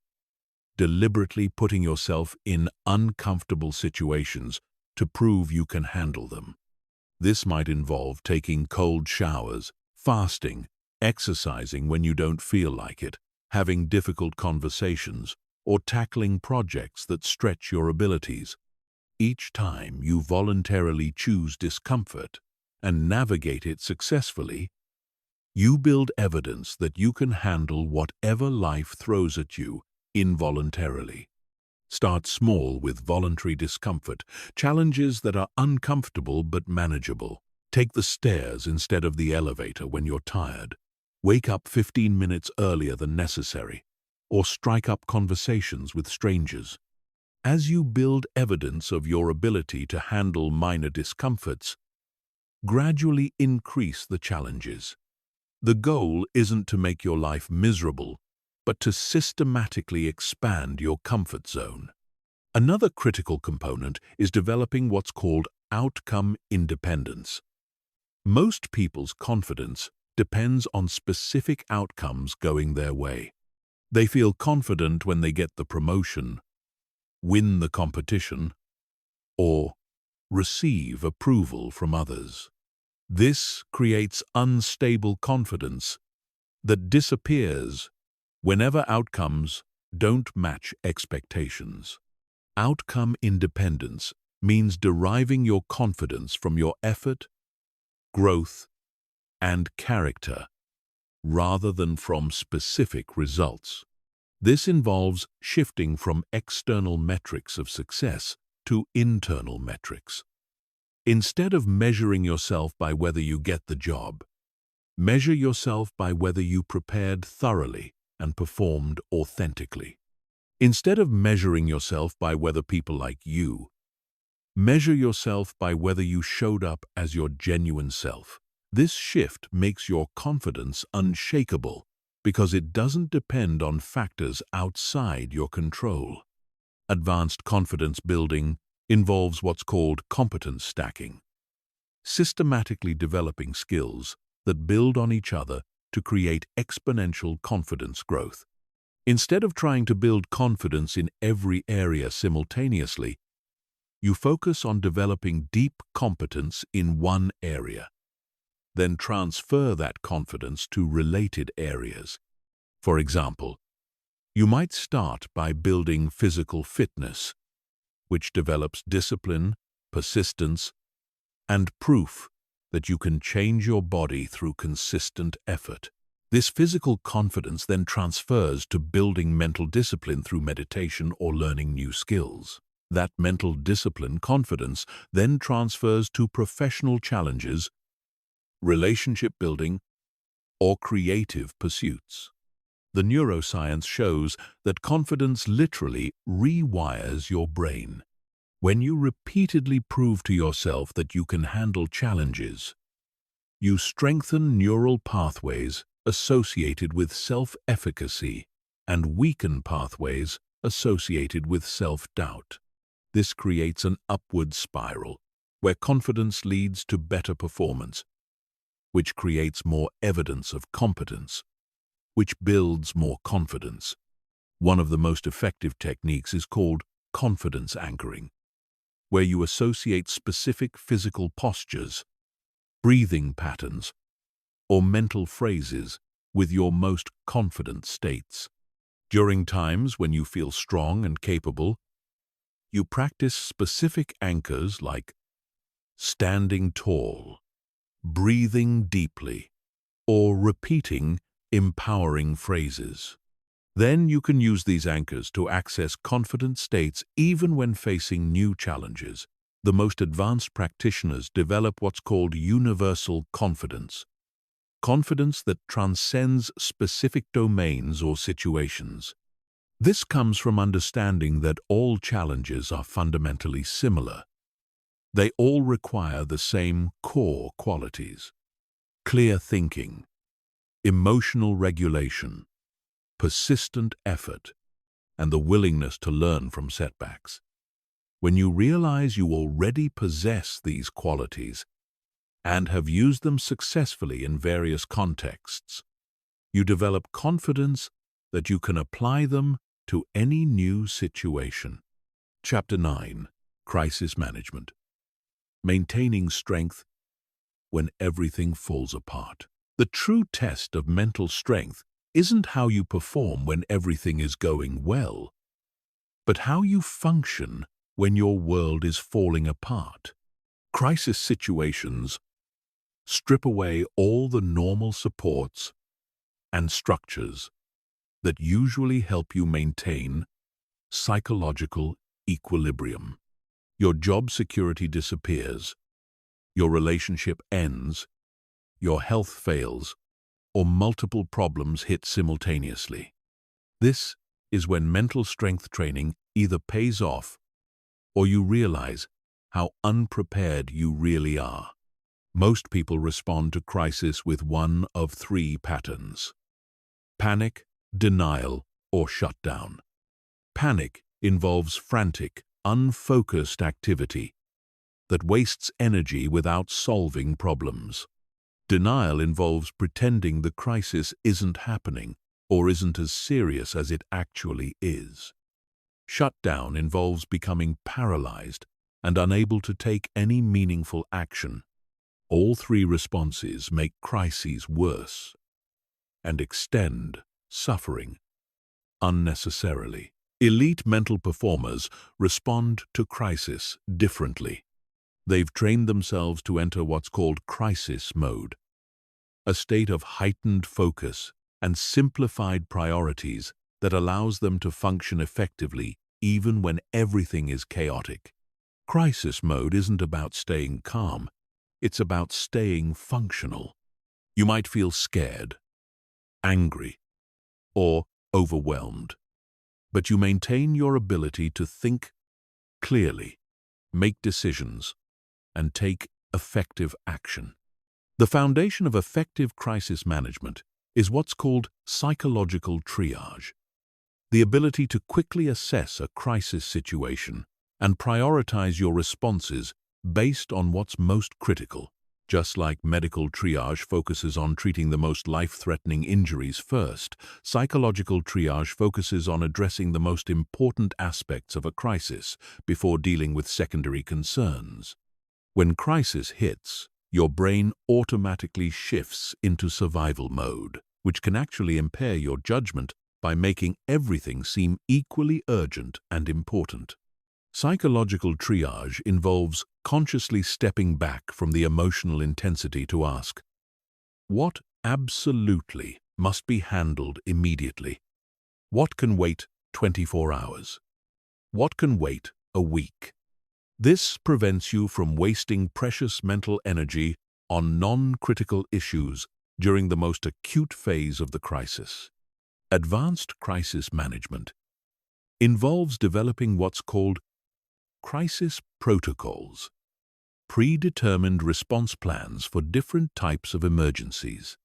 Deliberately putting yourself in uncomfortable situations to prove you can handle them. This might involve taking cold showers, fasting, exercising when you don't feel like it, having difficult conversations, or tackling projects that stretch your abilities. Each time you voluntarily choose discomfort and navigate it successfully, you build evidence that you can handle whatever life throws at you involuntarily. Start small with voluntary discomfort, challenges that are uncomfortable but manageable. Take the stairs instead of the elevator when you're tired. Wake up 15 minutes earlier than necessary, or strike up conversations with strangers. As you build evidence of your ability to handle minor discomforts, gradually increase the challenges. The goal isn't to make your life miserable, but to systematically expand your comfort zone. Another critical component is developing what's called outcome independence. Most people's confidence depends on specific outcomes going their way. They feel confident when they get the promotion, win the competition, or receive approval from others. This creates unstable confidence that disappears whenever outcomes don't match expectations. Outcome independence means deriving your confidence from your effort, growth, and character, rather than from specific results. This involves shifting from external metrics of success to internal metrics. Instead of measuring yourself by whether you get the job, measure yourself by whether you prepared thoroughly and performed authentically. Instead of measuring yourself by whether people like you, measure yourself by whether you showed up as your genuine self. This shift makes your confidence unshakable because it doesn't depend on factors outside your control. Advanced confidence building involves what's called competence stacking, systematically developing skills that build on each other to create exponential confidence growth. Instead of trying to build confidence in every area simultaneously, you focus on developing deep competence in one area. Then transfer that confidence to related areas. For example, you might start by building physical fitness, which develops discipline, persistence, and proof that you can change your body through consistent effort. This physical confidence then transfers to building mental discipline through meditation or learning new skills. That mental discipline confidence then transfers to professional challenges, relationship building, or creative pursuits. The neuroscience shows that confidence literally rewires your brain. When you repeatedly prove to yourself that you can handle challenges, you strengthen neural pathways associated with self-efficacy and weaken pathways associated with self-doubt. This creates an upward spiral where confidence leads to better performance, which creates more evidence of competence, which builds more confidence. One of the most effective techniques is called confidence anchoring, where you associate specific physical postures, breathing patterns, or mental phrases with your most confident states. During times when you feel strong and capable, you practice specific anchors like standing tall, breathing deeply, or repeating empowering phrases. Then you can use these anchors to access confident states even when facing new challenges. The most advanced practitioners develop what's called universal confidence, confidence that transcends specific domains or situations. This comes from understanding that all challenges are fundamentally similar. They all require the same core qualities: clear thinking, emotional regulation, persistent effort, and the willingness to learn from setbacks. When you realize you already possess these qualities and have used them successfully in various contexts, you develop confidence that you can apply them to any new situation. Chapter 9. Crisis Management. Maintaining strength when everything falls apart. The true test of mental strength isn't how you perform when everything is going well, but how you function when your world is falling apart. Crisis situations strip away all the normal supports and structures that usually help you maintain psychological equilibrium. Your job security disappears, your relationship ends, your health fails, or multiple problems hit simultaneously. This is when mental strength training either pays off or you realize how unprepared you really are. Most people respond to crisis with one of three patterns: panic, denial, or shutdown. Panic involves frantic, unfocused activity that wastes energy without solving problems. Denial involves pretending the crisis isn't happening or isn't as serious as it actually is. Shutdown involves becoming paralyzed and unable to take any meaningful action. All three responses make crises worse and extend suffering unnecessarily. Elite mental performers respond to crisis differently. They've trained themselves to enter what's called crisis mode, a state of heightened focus and simplified priorities that allows them to function effectively even when everything is chaotic. Crisis mode isn't about staying calm, it's about staying functional. You might feel scared, angry, or overwhelmed, but you maintain your ability to think clearly, make decisions, and take effective action. The foundation of effective crisis management is what's called psychological triage, the ability to quickly assess a crisis situation and prioritize your responses based on what's most critical. Just like medical triage focuses on treating the most life-threatening injuries first, psychological triage focuses on addressing the most important aspects of a crisis before dealing with secondary concerns. When crisis hits, your brain automatically shifts into survival mode, which can actually impair your judgment by making everything seem equally urgent and important. Psychological triage involves consciously stepping back from the emotional intensity to ask, what absolutely must be handled immediately? What can wait 24 hours? What can wait a week? This prevents you from wasting precious mental energy on non-critical issues during the most acute phase of the crisis. Advanced crisis management involves developing what's called crisis protocols, predetermined response plans for different types of emergencies.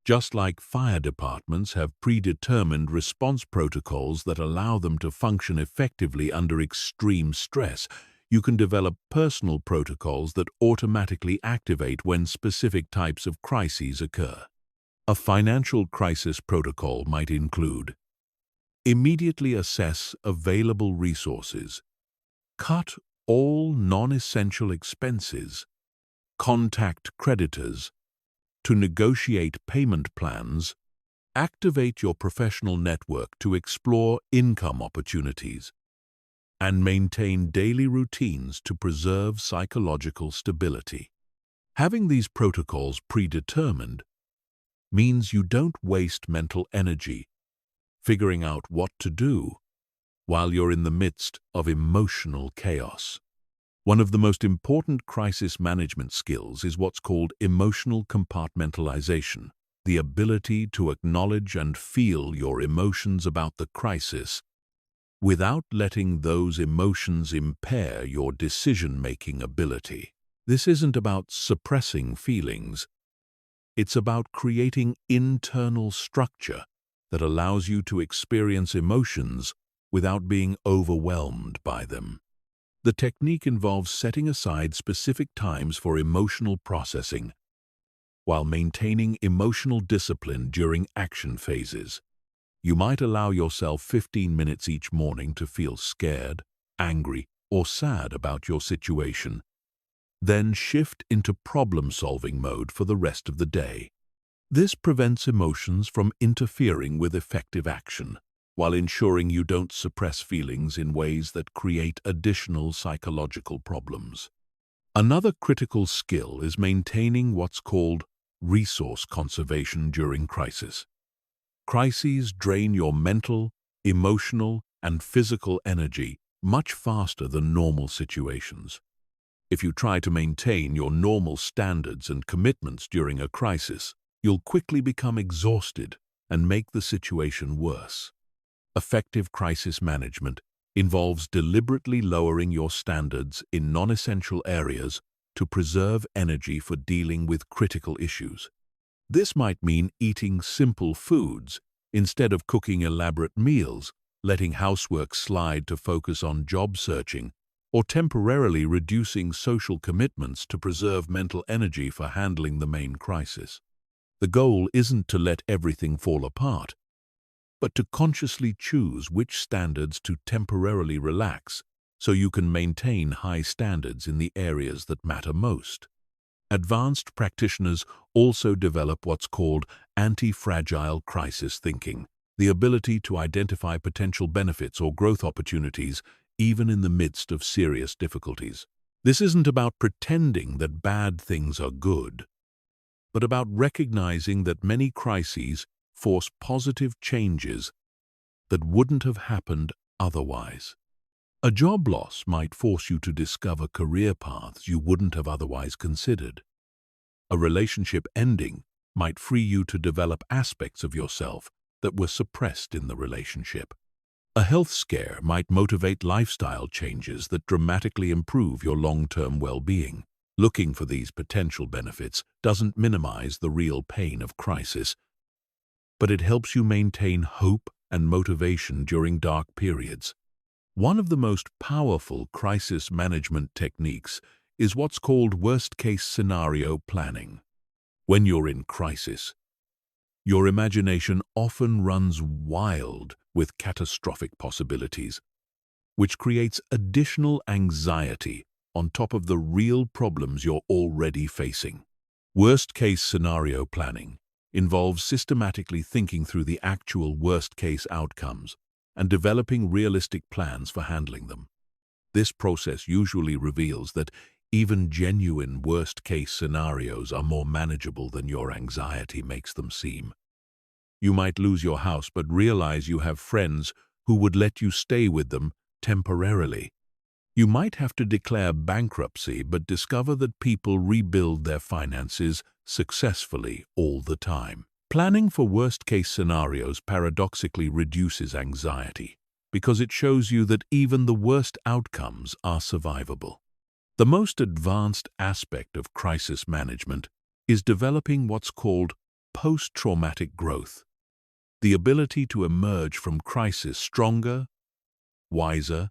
Just like fire departments have predetermined response protocols that allow them to function effectively under extreme stress, you can develop personal protocols that automatically activate when specific types of crises occur. A financial crisis protocol might include: immediately assess available resources, cut all non-essential expenses, contact creditors to negotiate payment plans, activate your professional network to explore income opportunities, and maintain daily routines to preserve psychological stability. Having these protocols predetermined means you don't waste mental energy figuring out what to do while you're in the midst of emotional chaos. One of the most important crisis management skills is what's called emotional compartmentalization, the ability to acknowledge and feel your emotions about the crisis without letting those emotions impair your decision-making ability. This isn't about suppressing feelings. It's about creating internal structure that allows you to experience emotions without being overwhelmed by them. The technique involves setting aside specific times for emotional processing while maintaining emotional discipline during action phases. You might allow yourself 15 minutes each morning to feel scared, angry, or sad about your situation. Then shift into problem-solving mode for the rest of the day. This prevents emotions from interfering with effective action. while ensuring you don't suppress feelings in ways that create additional psychological problems. Another critical skill is maintaining what's called resource conservation during crisis. Crises drain your mental, emotional, and physical energy much faster than normal situations. If you try to maintain your normal standards and commitments during a crisis, you'll quickly become exhausted and make the situation worse. Effective crisis management involves deliberately lowering your standards in non-essential areas to preserve energy for dealing with critical issues. This might mean eating simple foods instead of cooking elaborate meals, letting housework slide to focus on job searching, or temporarily reducing social commitments to preserve mental energy for handling the main crisis. The goal isn't to let everything fall apart, but to consciously choose which standards to temporarily relax so you can maintain high standards in the areas that matter most. Advanced practitioners also develop what's called anti-fragile crisis thinking, the ability to identify potential benefits or growth opportunities even in the midst of serious difficulties. This isn't about pretending that bad things are good, but about recognizing that many crises force positive changes that wouldn't have happened otherwise. A job loss might force you to discover career paths you wouldn't have otherwise considered. A relationship ending might free you to develop aspects of yourself that were suppressed in the relationship. A health scare might motivate lifestyle changes that dramatically improve your long-term well-being. Looking for these potential benefits doesn't minimize the real pain of crisis, but it helps you maintain hope and motivation during dark periods. One of the most powerful crisis management techniques is what's called worst-case scenario planning. When you're in crisis, your imagination often runs wild with catastrophic possibilities, which creates additional anxiety on top of the real problems you're already facing. Worst-case scenario planning involves systematically thinking through the actual worst-case outcomes and developing realistic plans for handling them. This process usually reveals that even genuine worst-case scenarios are more manageable than your anxiety makes them seem. You might lose your house but realize you have friends who would let you stay with them temporarily. You might have to declare bankruptcy but discover that people rebuild their finances successfully all the time. Planning for worst-case scenarios paradoxically reduces anxiety because it shows you that even the worst outcomes are survivable. The most advanced aspect of crisis management is developing what's called post-traumatic growth, the ability to emerge from crisis stronger, wiser,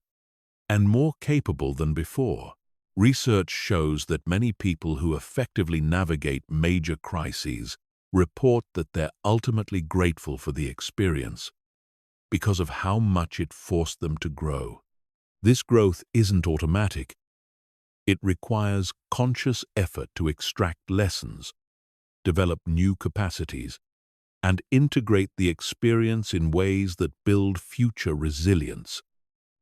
and more capable than before. Research shows that many people who effectively navigate major crises report that they're ultimately grateful for the experience because of how much it forced them to grow. This growth isn't automatic. It requires conscious effort to extract lessons, develop new capacities, and integrate the experience in ways that build future resilience.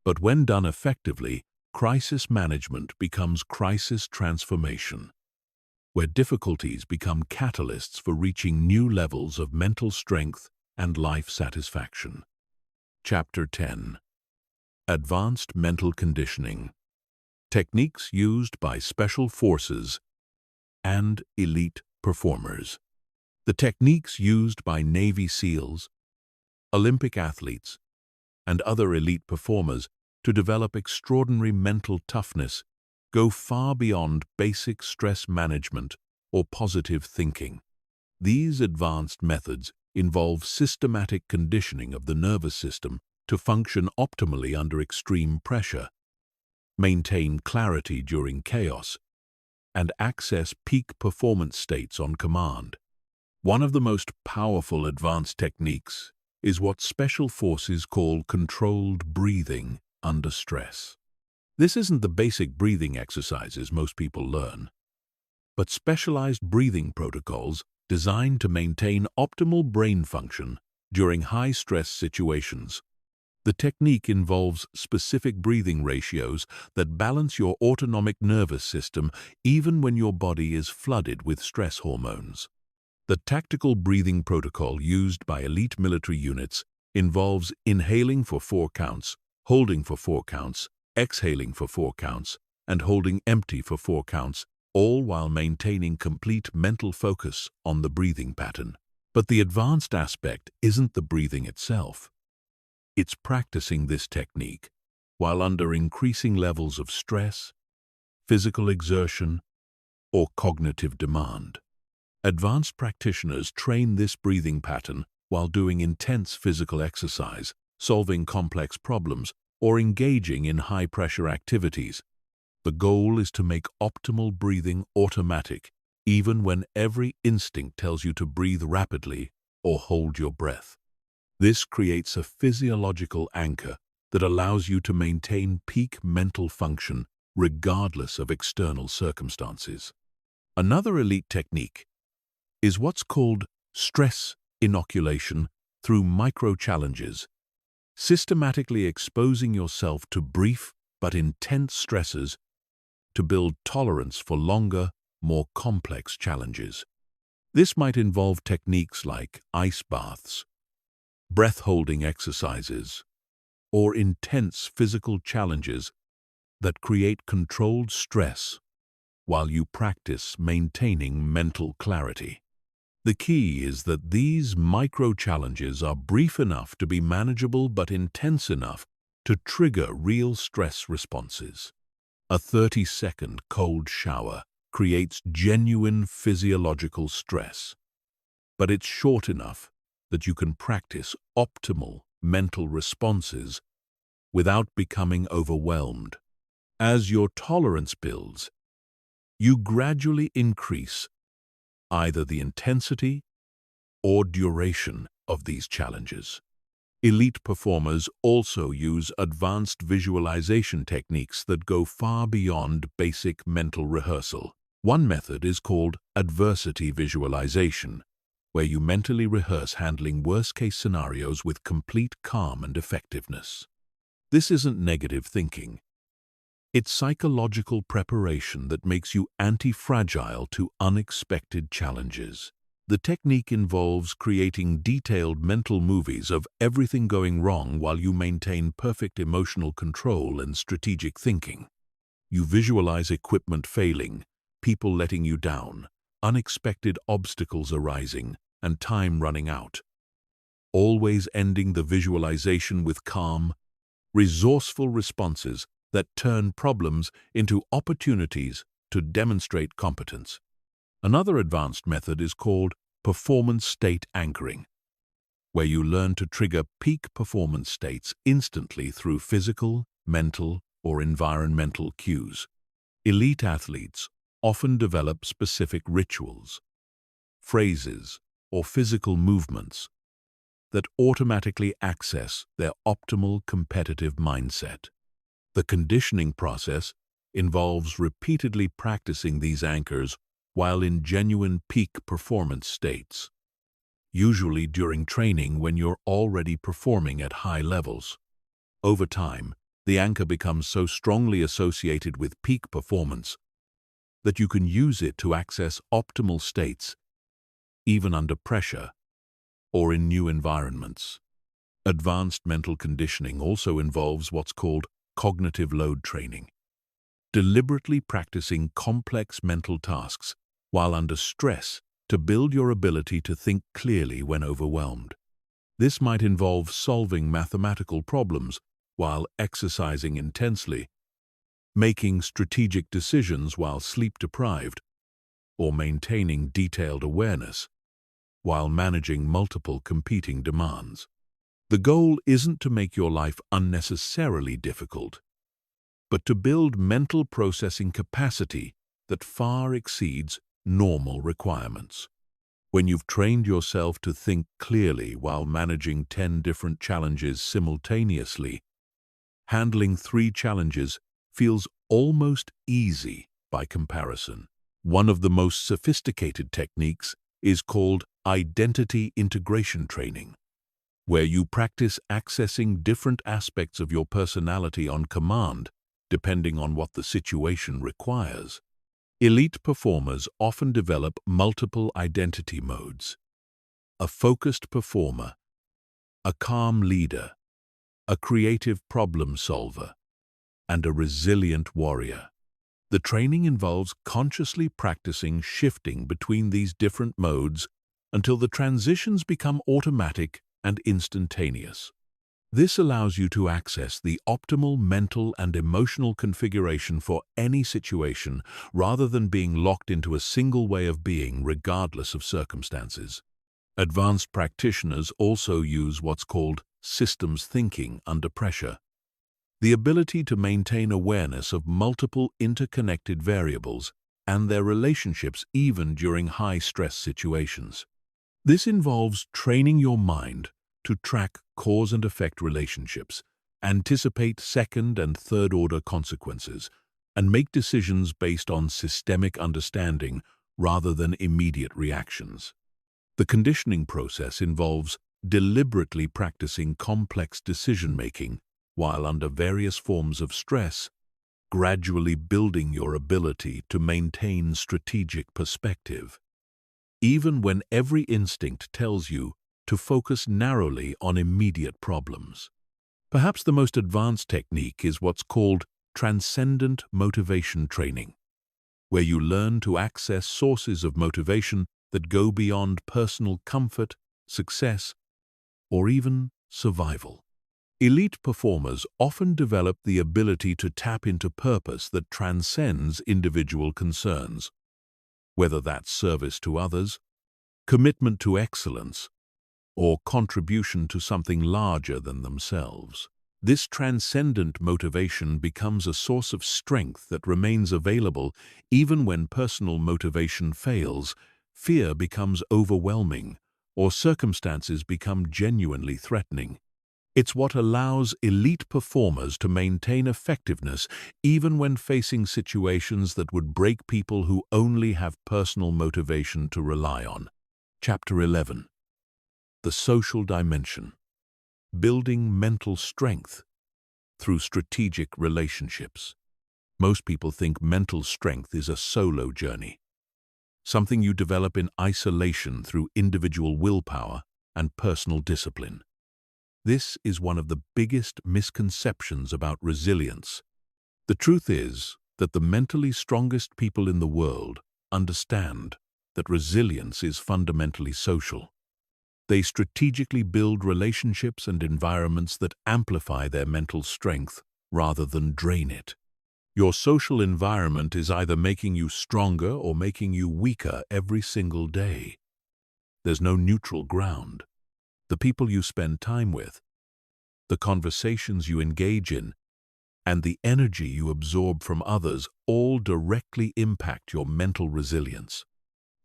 But when done effectively, crisis management becomes crisis transformation, where difficulties become catalysts for reaching new levels of mental strength and life satisfaction. Chapter 10. Advanced Mental Conditioning. Techniques used by special forces and elite performers. The techniques used by Navy SEALs, Olympic athletes, and other elite performers to develop extraordinary mental toughness go far beyond basic stress management or positive thinking. These advanced methods involve systematic conditioning of the nervous system to function optimally under extreme pressure, maintain clarity during chaos, and access peak performance states on command. One of the most powerful advanced techniques is what special forces call controlled breathing under stress. This isn't the basic breathing exercises most people learn, but specialized breathing protocols designed to maintain optimal brain function during high-stress situations. The technique involves specific breathing ratios that balance your autonomic nervous system even when your body is flooded with stress hormones. The tactical breathing protocol used by elite military units involves inhaling for 4 counts, holding for 4 counts, exhaling for 4 counts, and holding empty for 4 counts, all while maintaining complete mental focus on the breathing pattern. But the advanced aspect isn't the breathing itself. It's practicing this technique while under increasing levels of stress, physical exertion, or cognitive demand. Advanced practitioners train this breathing pattern while doing intense physical exercise, solving complex problems, or engaging in high-pressure activities. The goal is to make optimal breathing automatic, even when every instinct tells you to breathe rapidly or hold your breath. This creates a physiological anchor that allows you to maintain peak mental function regardless of external circumstances. Another elite technique is what's called stress inoculation through micro-challenges, systematically exposing yourself to brief but intense stresses to build tolerance for longer, more complex challenges. This might involve techniques like ice baths, breath-holding exercises, or intense physical challenges that create controlled stress while you practice maintaining mental clarity. The key is that these micro-challenges are brief enough to be manageable but intense enough to trigger real stress responses. A 30-second cold shower creates genuine physiological stress, but it's short enough that you can practice optimal mental responses without becoming overwhelmed. As your tolerance builds, you gradually increase either the intensity or duration of these challenges. Elite performers also use advanced visualization techniques that go far beyond basic mental rehearsal. One method is called adversity visualization, where you mentally rehearse handling worst-case scenarios with complete calm and effectiveness. This isn't negative thinking. It's psychological preparation that makes you anti-fragile to unexpected challenges. The technique involves creating detailed mental movies of everything going wrong while you maintain perfect emotional control and strategic thinking. You visualize equipment failing, people letting you down, unexpected obstacles arising, and time running out. Always ending the visualization with calm, resourceful responses that turn problems into opportunities to demonstrate competence. Another advanced method is called performance state anchoring, where you learn to trigger peak performance states instantly through physical, mental, or environmental cues. Elite athletes often develop specific rituals, phrases, or physical movements that automatically access their optimal competitive mindset. The conditioning process involves repeatedly practicing these anchors while in genuine peak performance states, usually during training when you're already performing at high levels. Over time, the anchor becomes so strongly associated with peak performance that you can use it to access optimal states even under pressure or in new environments. Advanced mental conditioning also involves what's called cognitive load training, deliberately practicing complex mental tasks while under stress to build your ability to think clearly when overwhelmed. This might involve solving mathematical problems while exercising intensely, making strategic decisions while sleep-deprived, or maintaining detailed awareness while managing multiple competing demands. The goal isn't to make your life unnecessarily difficult, but to build mental processing capacity that far exceeds normal requirements. When you've trained yourself to think clearly while managing 10 different challenges simultaneously, handling 3 challenges feels almost easy by comparison. One of the most sophisticated techniques is called identity integration training, where you practice accessing different aspects of your personality on command, depending on what the situation requires. Elite performers often develop multiple identity modes: a focused performer, a calm leader, a creative problem solver, and a resilient warrior. The training involves consciously practicing shifting between these different modes until the transitions become automatic and instantaneous. This allows you to access the optimal mental and emotional configuration for any situation rather than being locked into a single way of being regardless of circumstances. Advanced practitioners also use what's called systems thinking under pressure, the ability to maintain awareness of multiple interconnected variables and their relationships even during high-stress situations. This involves training your mind to track cause and effect relationships, anticipate second and third-order consequences, and make decisions based on systemic understanding rather than immediate reactions. The conditioning process involves deliberately practicing complex decision-making while under various forms of stress, gradually building your ability to maintain strategic perspective, even when every instinct tells you to focus narrowly on immediate problems. Perhaps the most advanced technique is what's called transcendent motivation training, where you learn to access sources of motivation that go beyond personal comfort, success, or even survival. Elite performers often develop the ability to tap into purpose that transcends individual concerns, whether that's service to others, commitment to excellence, or contribution to something larger than themselves. This transcendent motivation becomes a source of strength that remains available even when personal motivation fails, fear becomes overwhelming, or circumstances become genuinely threatening. It's what allows elite performers to maintain effectiveness even when facing situations that would break people who only have personal motivation to rely on. Chapter 11. The Social Dimension. Building mental strength through strategic relationships. Most people think mental strength is a solo journey, something you develop in isolation through individual willpower and personal discipline. This is one of the biggest misconceptions about resilience. The truth is that the mentally strongest people in the world understand that resilience is fundamentally social. They strategically build relationships and environments that amplify their mental strength rather than drain it. Your social environment is either making you stronger or making you weaker every single day. There's no neutral ground. The people you spend time with, the conversations you engage in, and the energy you absorb from others all directly impact your mental resilience.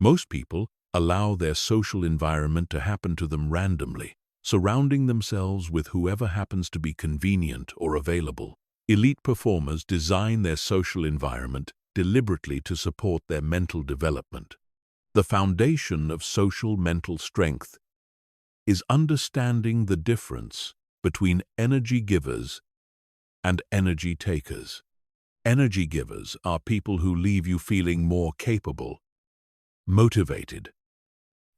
Most people allow their social environment to happen to them randomly, surrounding themselves with whoever happens to be convenient or available. Elite performers design their social environment deliberately to support their mental development. The foundation of social mental strength is understanding the difference between energy givers and energy takers. Energy givers are people who leave you feeling more capable, motivated,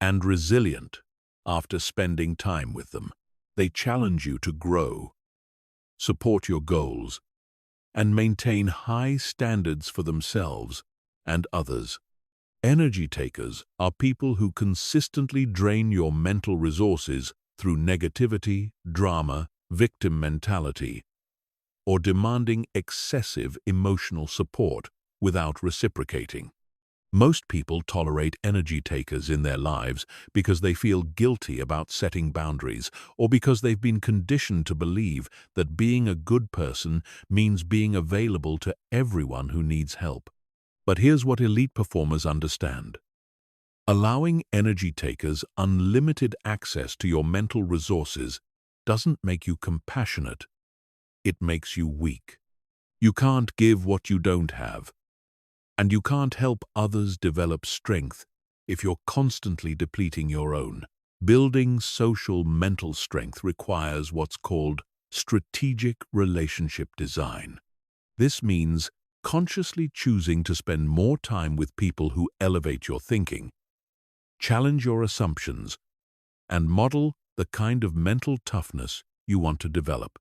and resilient after spending time with them. They challenge you to grow, support your goals, and maintain high standards for themselves and others. Energy takers are people who consistently drain your mental resources through negativity, drama, victim mentality, or demanding excessive emotional support without reciprocating. Most people tolerate energy takers in their lives because they feel guilty about setting boundaries or because they've been conditioned to believe that being a good person means being available to everyone who needs help. But here's what elite performers understand. Allowing energy takers unlimited access to your mental resources doesn't make you compassionate. It makes you weak. You can't give what you don't have, and you can't help others develop strength if you're constantly depleting your own. Building social mental strength requires what's called strategic relationship design. This means consciously choosing to spend more time with people who elevate your thinking, challenge your assumptions, and model the kind of mental toughness you want to develop.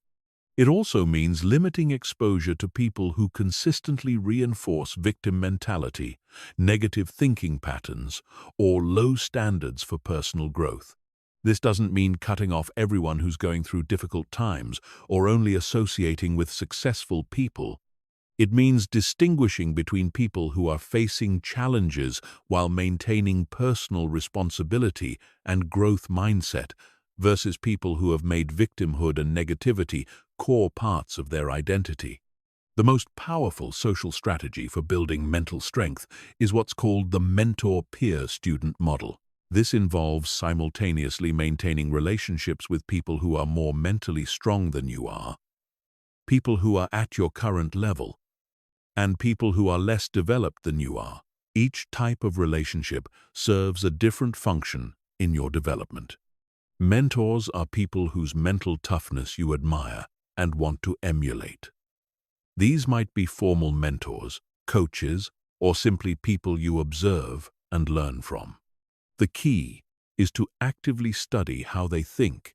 It also means limiting exposure to people who consistently reinforce victim mentality, negative thinking patterns, or low standards for personal growth. This doesn't mean cutting off everyone who's going through difficult times or only associating with successful people. It means distinguishing between people who are facing challenges while maintaining personal responsibility and growth mindset versus people who have made victimhood and negativity core parts of their identity. The most powerful social strategy for building mental strength is what's called the mentor-peer-student model. This involves simultaneously maintaining relationships with people who are more mentally strong than you are, people who are at your current level, and people who are less developed than you are. Each type of relationship serves a different function in your development. Mentors are people whose mental toughness you admire and want to emulate. These might be formal mentors, coaches, or simply people you observe and learn from. The key is to actively study how they think,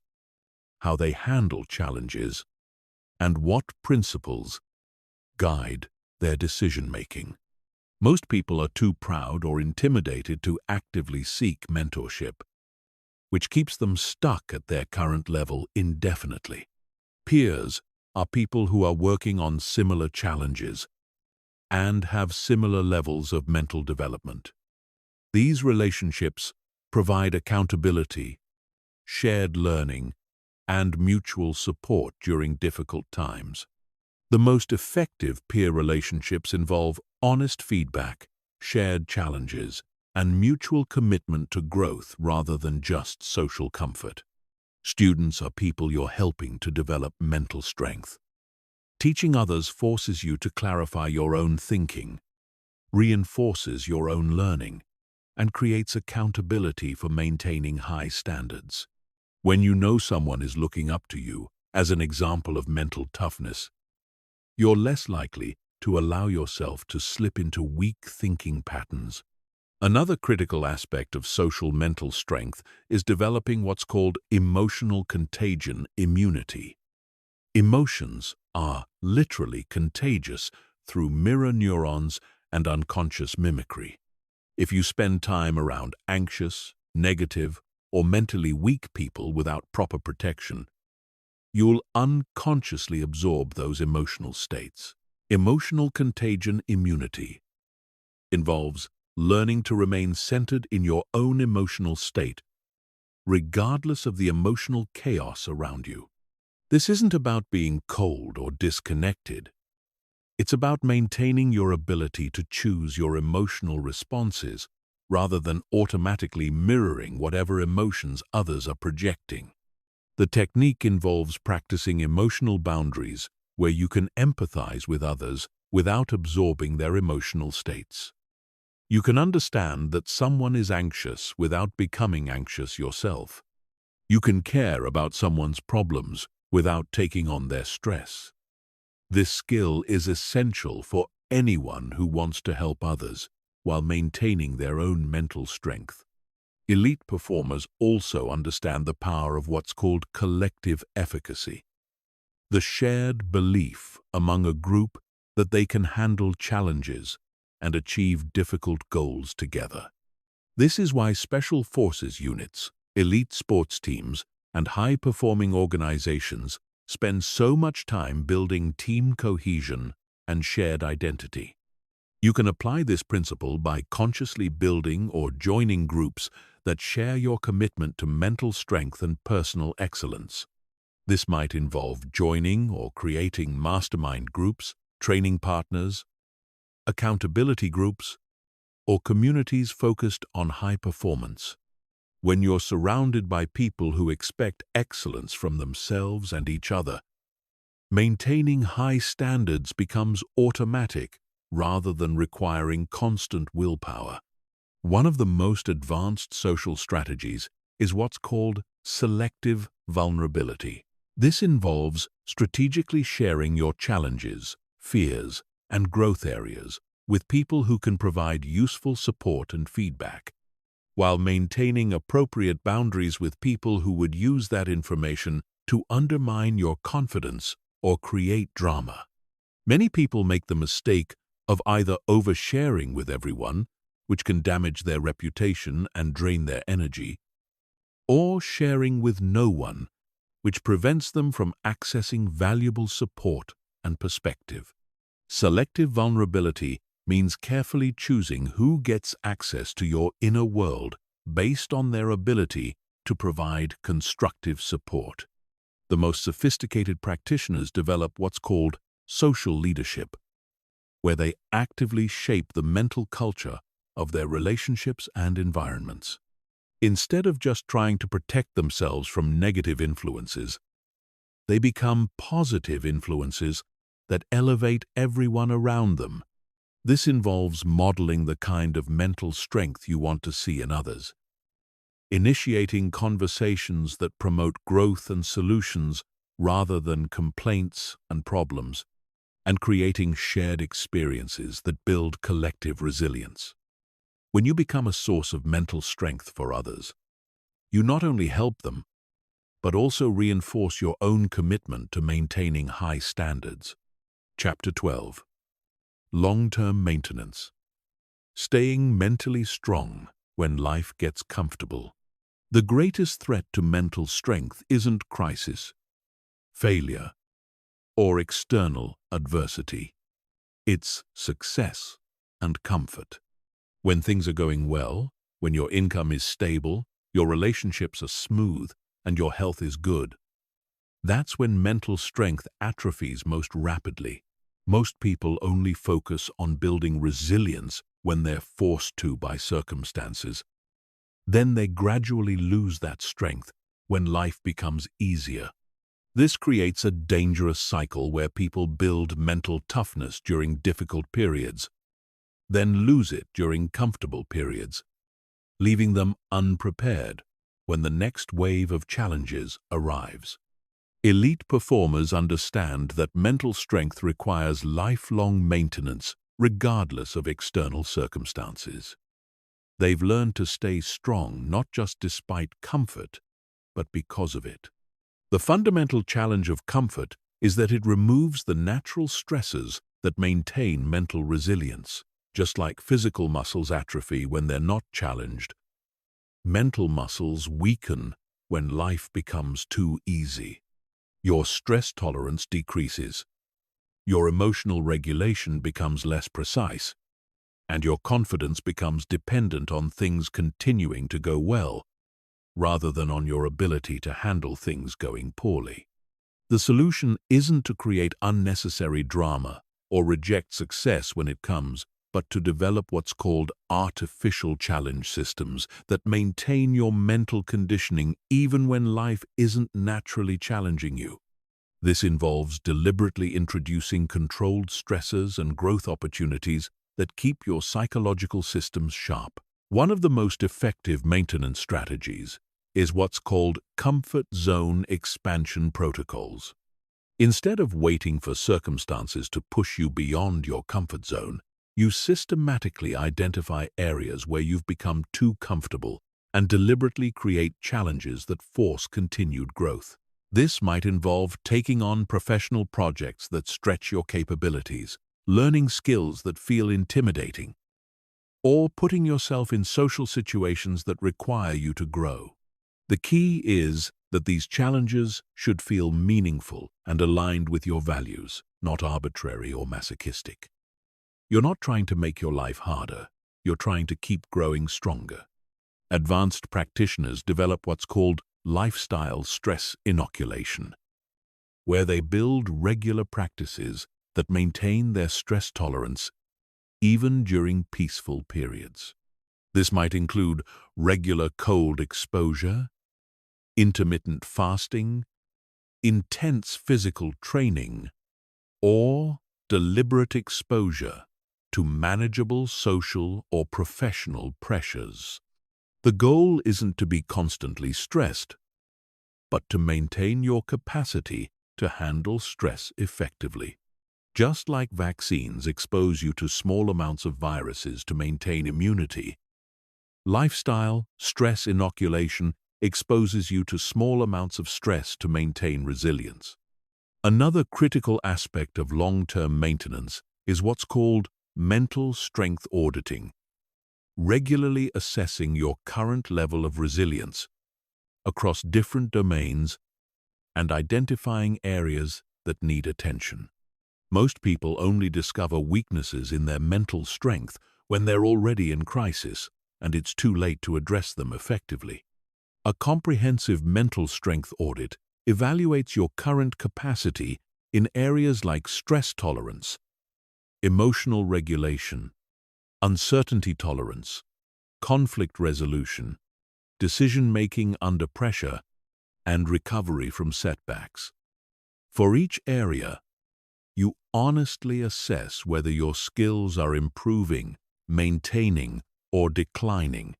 how they handle challenges, and what principles guide their decision-making. Most people are too proud or intimidated to actively seek mentorship, which keeps them stuck at their current level indefinitely. Peers are people who are working on similar challenges and have similar levels of mental development. These relationships provide accountability, shared learning, and mutual support during difficult times. The most effective peer relationships involve honest feedback, shared challenges, and mutual commitment to growth rather than just social comfort. Students are people you're helping to develop mental strength. Teaching others forces you to clarify your own thinking, reinforces your own learning, and creates accountability for maintaining high standards. When you know someone is looking up to you as an example of mental toughness, you're less likely to allow yourself to slip into weak thinking patterns. Another critical aspect of social mental strength is developing what's called emotional contagion immunity. Emotions are literally contagious through mirror neurons and unconscious mimicry. If you spend time around anxious, negative, or mentally weak people without proper protection, you'll unconsciously absorb those emotional states. Emotional contagion immunity involves learning to remain centered in your own emotional state, regardless of the emotional chaos around you. This isn't about being cold or disconnected. It's about maintaining your ability to choose your emotional responses rather than automatically mirroring whatever emotions others are projecting. The technique involves practicing emotional boundaries where you can empathize with others without absorbing their emotional states. You can understand that someone is anxious without becoming anxious yourself. You can care about someone's problems without taking on their stress. This skill is essential for anyone who wants to help others while maintaining their own mental strength. Elite performers also understand the power of what's called collective efficacy, the shared belief among a group that they can handle challenges and achieve difficult goals together. This is why special forces units, elite sports teams, and high-performing organizations spend so much time building team cohesion and shared identity. You can apply this principle by consciously building or joining groups that share your commitment to mental strength and personal excellence. This might involve joining or creating mastermind groups, training partners, accountability groups, or communities focused on high performance. When you're surrounded by people who expect excellence from themselves and each other, maintaining high standards becomes automatic rather than requiring constant willpower. One of the most advanced social strategies is what's called selective vulnerability. This involves strategically sharing your challenges, fears, and growth areas with people who can provide useful support and feedback, while maintaining appropriate boundaries with people who would use that information to undermine your confidence or create drama. Many people make the mistake of either oversharing with everyone, which can damage their reputation and drain their energy, or sharing with no one, which prevents them from accessing valuable support and perspective. Selective vulnerability means carefully choosing who gets access to your inner world based on their ability to provide constructive support. The most sophisticated practitioners develop what's called social leadership, where they actively shape the mental culture of their relationships and environments. Instead of just trying to protect themselves from negative influences, they become positive influences that elevate everyone around them. This involves modeling the kind of mental strength you want to see in others, initiating conversations that promote growth and solutions rather than complaints and problems, and creating shared experiences that build collective resilience. When you become a source of mental strength for others, you not only help them, but also reinforce your own commitment to maintaining high standards. Chapter 12. Long-term maintenance. Staying mentally strong when life gets comfortable. The greatest threat to mental strength isn't crisis, failure, or external adversity. It's success and comfort. When things are going well, when your income is stable, your relationships are smooth, and your health is good, that's when mental strength atrophies most rapidly. Most people only focus on building resilience when they're forced to by circumstances. Then they gradually lose that strength when life becomes easier. This creates a dangerous cycle where people build mental toughness during difficult periods, then lose it during comfortable periods, leaving them unprepared when the next wave of challenges arrives. Elite performers understand that mental strength requires lifelong maintenance regardless of external circumstances. They've learned to stay strong not just despite comfort, but because of it. The fundamental challenge of comfort is that it removes the natural stresses that maintain mental resilience. Just like physical muscles atrophy when they're not challenged, mental muscles weaken when life becomes too easy. Your stress tolerance decreases, your emotional regulation becomes less precise, and your confidence becomes dependent on things continuing to go well, rather than on your ability to handle things going poorly. The solution isn't to create unnecessary drama or reject success when it comes, but to develop what's called artificial challenge systems that maintain your mental conditioning even when life isn't naturally challenging you. This involves deliberately introducing controlled stressors and growth opportunities that keep your psychological systems sharp. One of the most effective maintenance strategies is what's called comfort zone expansion protocols. Instead of waiting for circumstances to push you beyond your comfort zone, you systematically identify areas where you've become too comfortable and deliberately create challenges that force continued growth. This might involve taking on professional projects that stretch your capabilities, learning skills that feel intimidating, or putting yourself in social situations that require you to grow. The key is that these challenges should feel meaningful and aligned with your values, not arbitrary or masochistic. You're not trying to make your life harder, you're trying to keep growing stronger. Advanced practitioners develop what's called lifestyle stress inoculation, where they build regular practices that maintain their stress tolerance even during peaceful periods. This might include regular cold exposure, intermittent fasting, intense physical training, or deliberate exposure to manageable social or professional pressures. The goal isn't to be constantly stressed, but to maintain your capacity to handle stress effectively. Just like vaccines expose you to small amounts of viruses to maintain immunity, lifestyle stress inoculation exposes you to small amounts of stress to maintain resilience. Another critical aspect of long-term maintenance is what's called mental strength auditing, regularly assessing your current level of resilience across different domains and identifying areas that need attention. Most people only discover weaknesses in their mental strength when they're already in crisis and it's too late to address them effectively. A comprehensive mental strength audit evaluates your current capacity in areas like stress tolerance, emotional regulation, uncertainty tolerance, conflict resolution, decision-making under pressure, and recovery from setbacks. For each area, you honestly assess whether your skills are improving, maintaining, or declining,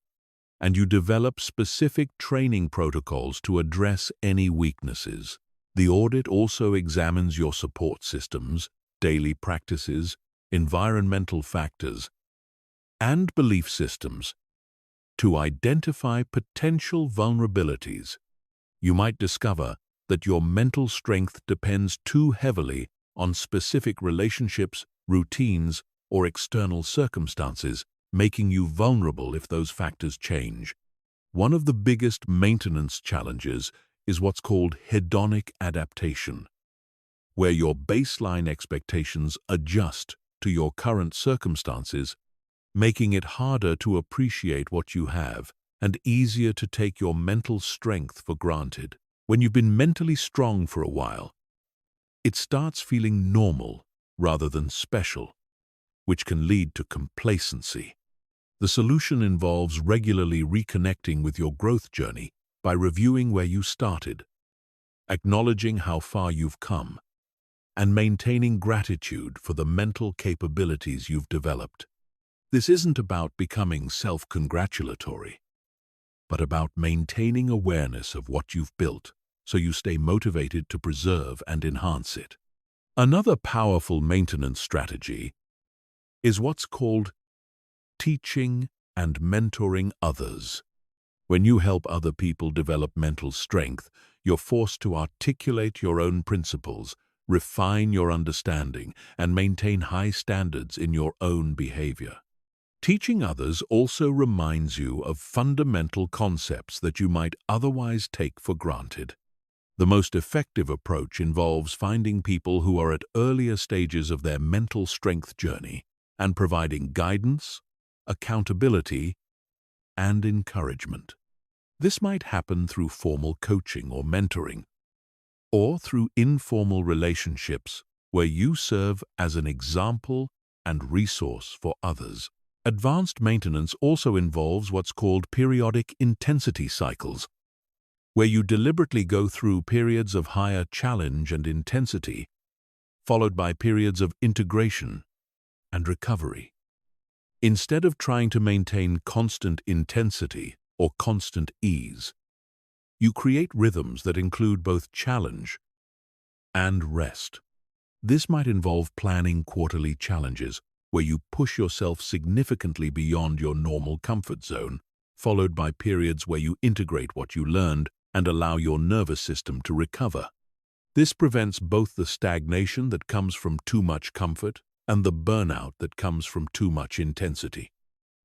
and you develop specific training protocols to address any weaknesses. The audit also examines your support systems, daily practices, environmental factors, and belief systems to identify potential vulnerabilities. You might discover that your mental strength depends too heavily on specific relationships, routines, or external circumstances, making you vulnerable if those factors change. One of the biggest maintenance challenges is what's called hedonic adaptation, where your baseline expectations adjust to your current circumstances, making it harder to appreciate what you have and easier to take your mental strength for granted. When you've been mentally strong for a while, it starts feeling normal rather than special, which can lead to complacency. The solution involves regularly reconnecting with your growth journey by reviewing where you started, acknowledging how far you've come, and maintaining gratitude for the mental capabilities you've developed. This isn't about becoming self-congratulatory, but about maintaining awareness of what you've built so you stay motivated to preserve and enhance it. Another powerful maintenance strategy is what's called teaching and mentoring others. When you help other people develop mental strength, you're forced to articulate your own principles, refine your understanding, and maintain high standards in your own behavior. Teaching others also reminds you of fundamental concepts that you might otherwise take for granted. The most effective approach involves finding people who are at earlier stages of their mental strength journey and providing guidance, accountability, and encouragement. This might happen through formal coaching or mentoring, or through informal relationships where you serve as an example and resource for others. Advanced maintenance also involves what's called periodic intensity cycles, where you deliberately go through periods of higher challenge and intensity, followed by periods of integration and recovery. Instead of trying to maintain constant intensity or constant ease, you create rhythms that include both challenge and rest. This might involve planning quarterly challenges where you push yourself significantly beyond your normal comfort zone, followed by periods where you integrate what you learned and allow your nervous system to recover. This prevents both the stagnation that comes from too much comfort and the burnout that comes from too much intensity.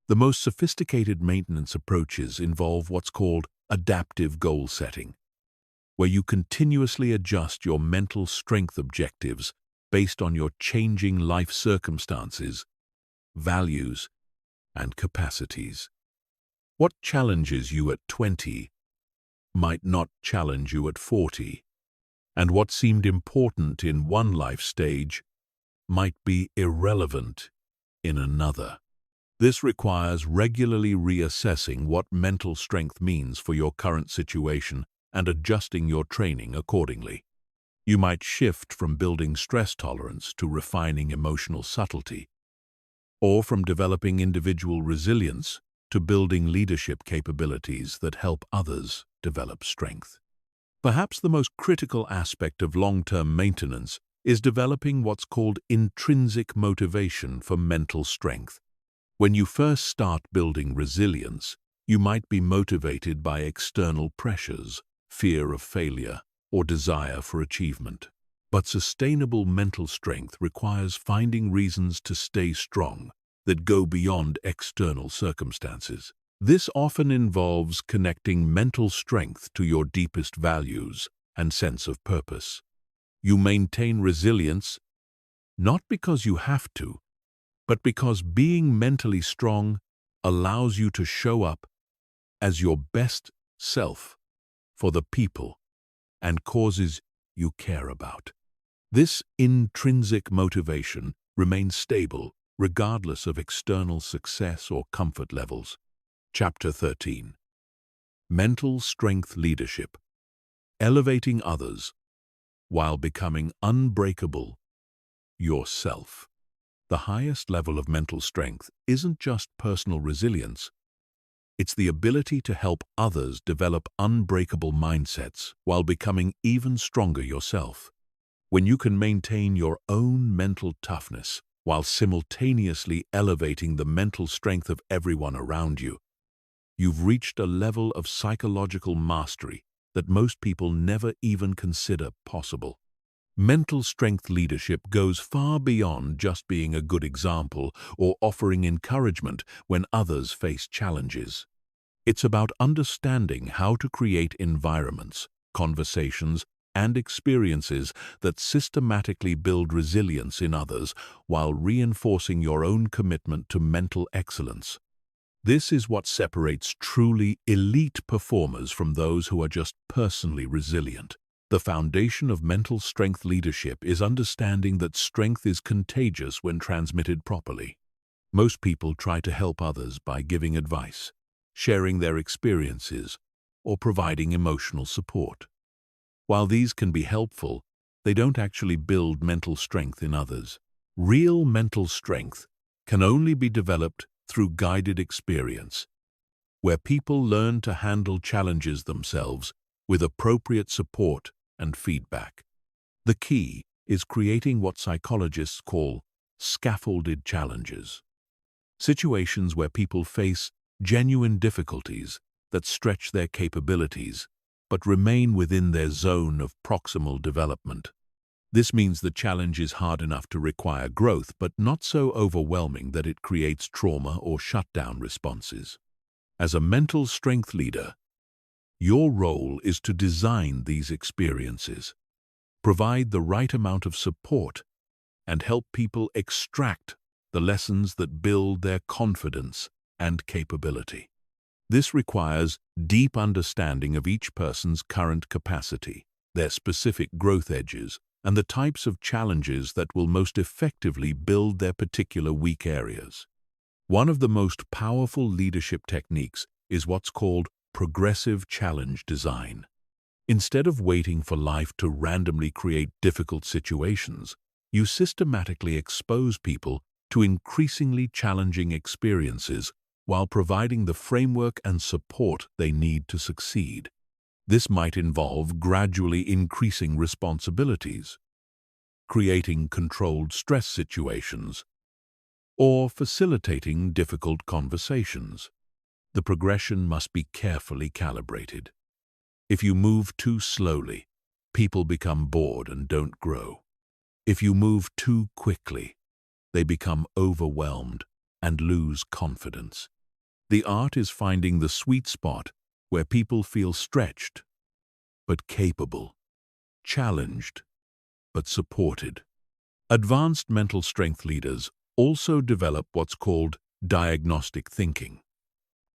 The most sophisticated maintenance approaches involve what's called adaptive goal setting, where you continuously adjust your mental strength objectives based on your changing life circumstances, values, and capacities. What challenges you at 20 might not challenge you at 40, and what seemed important in one life stage might be irrelevant in another. This requires regularly reassessing what mental strength means for your current situation and adjusting your training accordingly. You might shift from building stress tolerance to refining emotional subtlety, or from developing individual resilience to building leadership capabilities that help others develop strength. Perhaps the most critical aspect of long-term maintenance is developing what's called intrinsic motivation for mental strength. When you first start building resilience, you might be motivated by external pressures, fear of failure, or desire for achievement. But sustainable mental strength requires finding reasons to stay strong that go beyond external circumstances. This often involves connecting mental strength to your deepest values and sense of purpose. You maintain resilience not because you have to, but because being mentally strong allows you to show up as your best self for the people and causes you care about. This intrinsic motivation remains stable regardless of external success or comfort levels. Chapter 13. Mental Strength Leadership. Elevating others while becoming unbreakable yourself. The highest level of mental strength isn't just personal resilience. It's the ability to help others develop unbreakable mindsets while becoming even stronger yourself. When you can maintain your own mental toughness while simultaneously elevating the mental strength of everyone around you, you've reached a level of psychological mastery that most people never even consider possible. Mental strength leadership goes far beyond just being a good example or offering encouragement when others face challenges. It's about understanding how to create environments, conversations, and experiences that systematically build resilience in others while reinforcing your own commitment to mental excellence. This is what separates truly elite performers from those who are just personally resilient. The foundation of mental strength leadership is understanding that strength is contagious when transmitted properly. Most people try to help others by giving advice, sharing their experiences, or providing emotional support. While these can be helpful, they don't actually build mental strength in others. Real mental strength can only be developed through guided experience, where people learn to handle challenges themselves with appropriate support and feedback. The key is creating what psychologists call scaffolded challenges, situations where people face genuine difficulties that stretch their capabilities but remain within their zone of proximal development. This means the challenge is hard enough to require growth, but not so overwhelming that it creates trauma or shutdown responses. As a mental strength leader, your role is to design these experiences, provide the right amount of support, and help people extract the lessons that build their confidence and capability. This requires deep understanding of each person's current capacity, their specific growth edges, and the types of challenges that will most effectively build their particular weak areas. One of the most powerful leadership techniques is what's called progressive challenge design. Instead of waiting for life to randomly create difficult situations, you systematically expose people to increasingly challenging experiences while providing the framework and support they need to succeed. This might involve gradually increasing responsibilities, creating controlled stress situations, or facilitating difficult conversations. The progression must be carefully calibrated. If you move too slowly, people become bored and don't grow. If you move too quickly, they become overwhelmed and lose confidence. The art is finding the sweet spot where people feel stretched but capable, challenged but supported. Advanced mental strength leaders also develop what's called diagnostic thinking,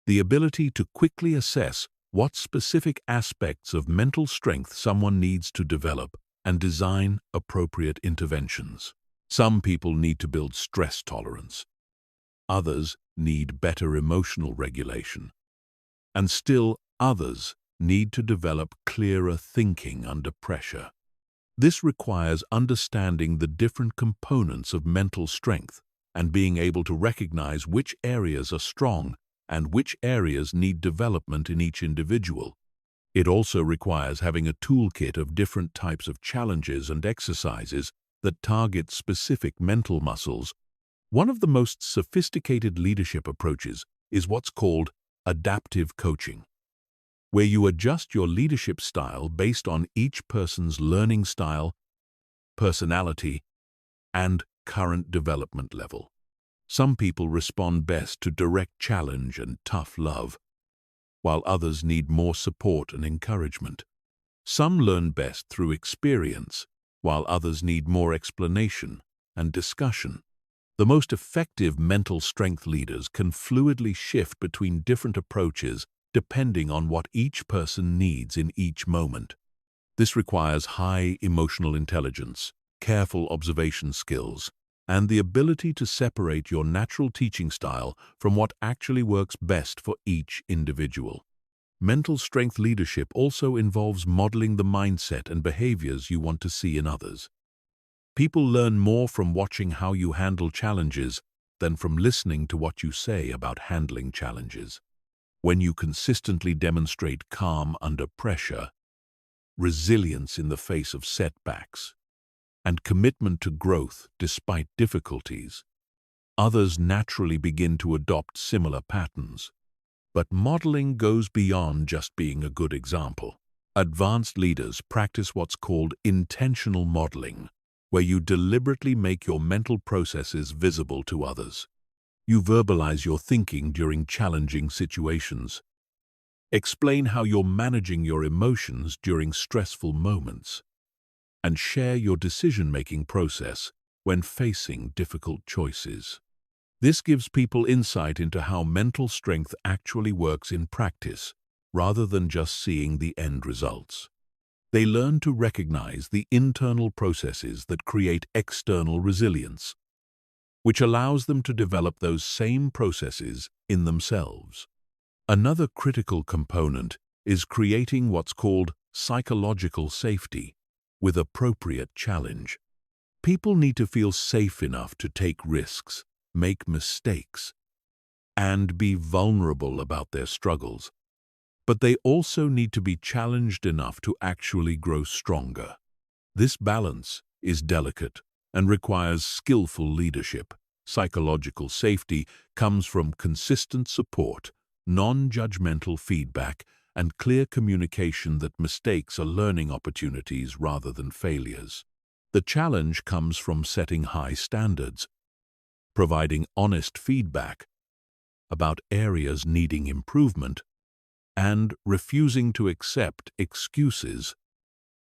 the ability to quickly assess what specific aspects of mental strength someone needs to develop and design appropriate interventions. Some people need to build stress tolerance. Others need better emotional regulation. And still others need to develop clearer thinking under pressure. This requires understanding the different components of mental strength and being able to recognize which areas are strong and which areas need development in each individual. It also requires having a toolkit of different types of challenges and exercises that target specific mental muscles. One of the most sophisticated leadership approaches is what's called adaptive coaching, where you adjust your leadership style based on each person's learning style, personality, and current development level. Some people respond best to direct challenge and tough love, while others need more support and encouragement. Some learn best through experience, while others need more explanation and discussion. The most effective mental strength leaders can fluidly shift between different approaches depending on what each person needs in each moment. This requires high emotional intelligence, careful observation skills, and the ability to separate your natural teaching style from what actually works best for each individual. Mental strength leadership also involves modeling the mindset and behaviors you want to see in others. People learn more from watching how you handle challenges than from listening to what you say about handling challenges. When you consistently demonstrate calm under pressure, resilience in the face of setbacks, and commitment to growth despite difficulties, others naturally begin to adopt similar patterns. But modeling goes beyond just being a good example. Advanced leaders practice what's called intentional modeling, where you deliberately make your mental processes visible to others. You verbalize your thinking during challenging situations. Explain how you're managing your emotions during stressful moments, and share your decision-making process when facing difficult choices. This gives people insight into how mental strength actually works in practice, rather than just seeing the end results. They learn to recognize the internal processes that create external resilience, which allows them to develop those same processes in themselves. Another critical component is creating what's called psychological safety with appropriate challenge. People need to feel safe enough to take risks, make mistakes, and be vulnerable about their struggles. But they also need to be challenged enough to actually grow stronger. This balance is delicate and requires skillful leadership. Psychological safety comes from consistent support, non-judgmental feedback, and clear communication that mistakes are learning opportunities rather than failures. The challenge comes from setting high standards, providing honest feedback about areas needing improvement, and refusing to accept excuses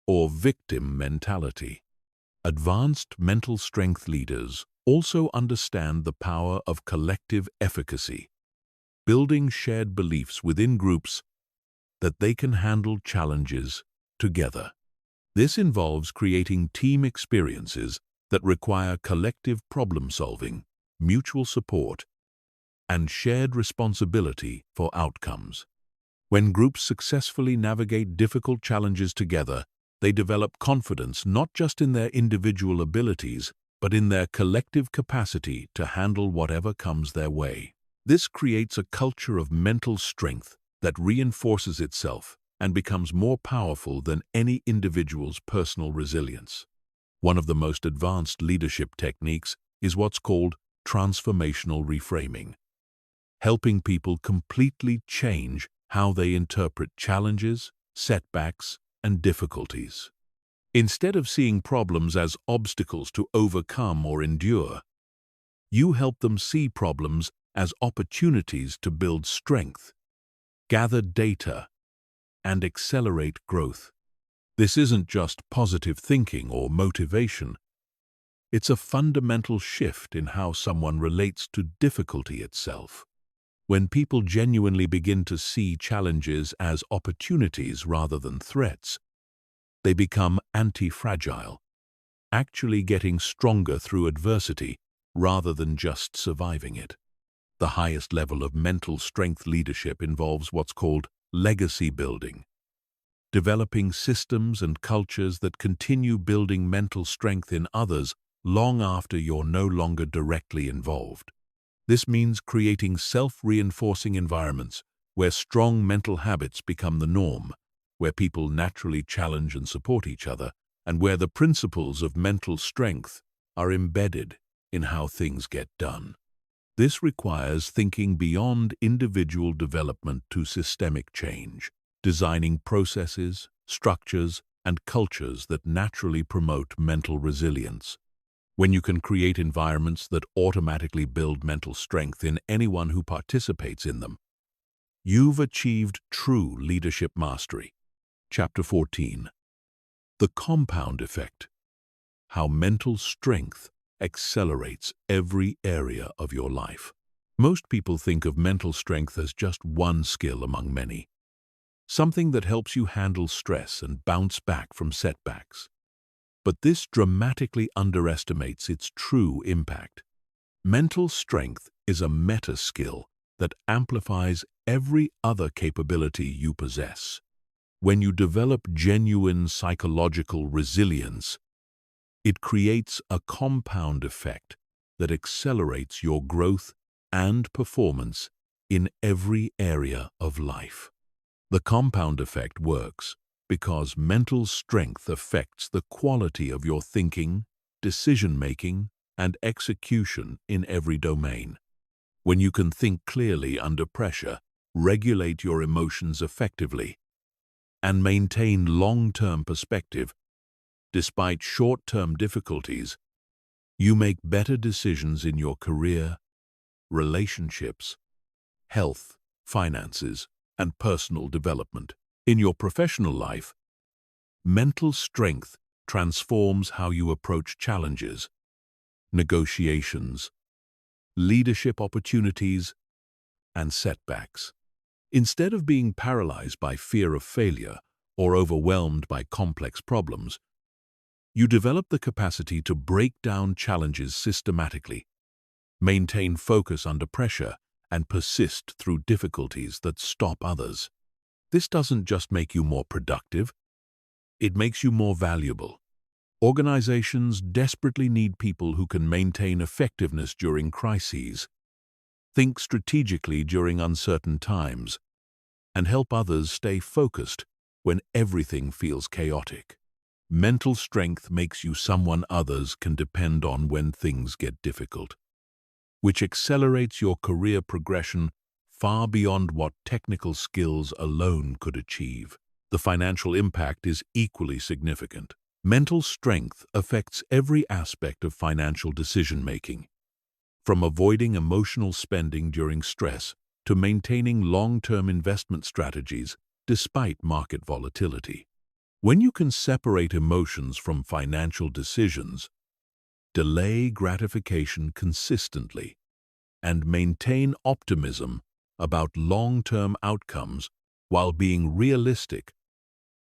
or victim mentality. Advanced mental strength leaders also understand the power of collective efficacy, building shared beliefs within groups that they can handle challenges together. This involves creating team experiences that require collective problem-solving, mutual support, and shared responsibility for outcomes. When groups successfully navigate difficult challenges together, they develop confidence not just in their individual abilities, but in their collective capacity to handle whatever comes their way. This creates a culture of mental strength that reinforces itself and becomes more powerful than any individual's personal resilience. One of the most advanced leadership techniques is what's called transformational reframing, helping people completely change how they interpret challenges, setbacks, and difficulties. Instead of seeing problems as obstacles to overcome or endure, you help them see problems as opportunities to build strength, gather data, and accelerate growth. This isn't just positive thinking or motivation. It's a fundamental shift in how someone relates to difficulty itself. When people genuinely begin to see challenges as opportunities rather than threats, they become anti-fragile, actually getting stronger through adversity rather than just surviving it. The highest level of mental strength leadership involves what's called legacy building, developing systems and cultures that continue building mental strength in others long after you're no longer directly involved. This means creating self-reinforcing environments where strong mental habits become the norm, where people naturally challenge and support each other, and where the principles of mental strength are embedded in how things get done. This requires thinking beyond individual development to systemic change, designing processes, structures, and cultures that naturally promote mental resilience. When you can create environments that automatically build mental strength in anyone who participates in them, you've achieved true leadership mastery. Chapter 14. The compound effect. How mental strength accelerates every area of your life. Most people think of mental strength as just one skill among many, something that helps you handle stress and bounce back from setbacks. But this dramatically underestimates its true impact. Mental strength is a meta-skill that amplifies every other capability you possess. When you develop genuine psychological resilience, it creates a compound effect that accelerates your growth and performance in every area of life. The compound effect works because mental strength affects the quality of your thinking, decision-making, and execution in every domain. When you can think clearly under pressure, regulate your emotions effectively, and maintain long-term perspective, despite short-term difficulties, you make better decisions in your career, relationships, health, finances, and personal development. In your professional life, mental strength transforms how you approach challenges, negotiations, leadership opportunities, and setbacks. Instead of being paralyzed by fear of failure or overwhelmed by complex problems, you develop the capacity to break down challenges systematically, maintain focus under pressure, and persist through difficulties that stop others. This doesn't just make you more productive, it makes you more valuable. Organizations desperately need people who can maintain effectiveness during crises, think strategically during uncertain times, and help others stay focused when everything feels chaotic. Mental strength makes you someone others can depend on when things get difficult, which accelerates your career progression far beyond what technical skills alone could achieve. The financial impact is equally significant. Mental strength affects every aspect of financial decision-making, from avoiding emotional spending during stress to maintaining long-term investment strategies despite market volatility. When you can separate emotions from financial decisions, delay gratification consistently, and maintain optimism about long-term outcomes while being realistic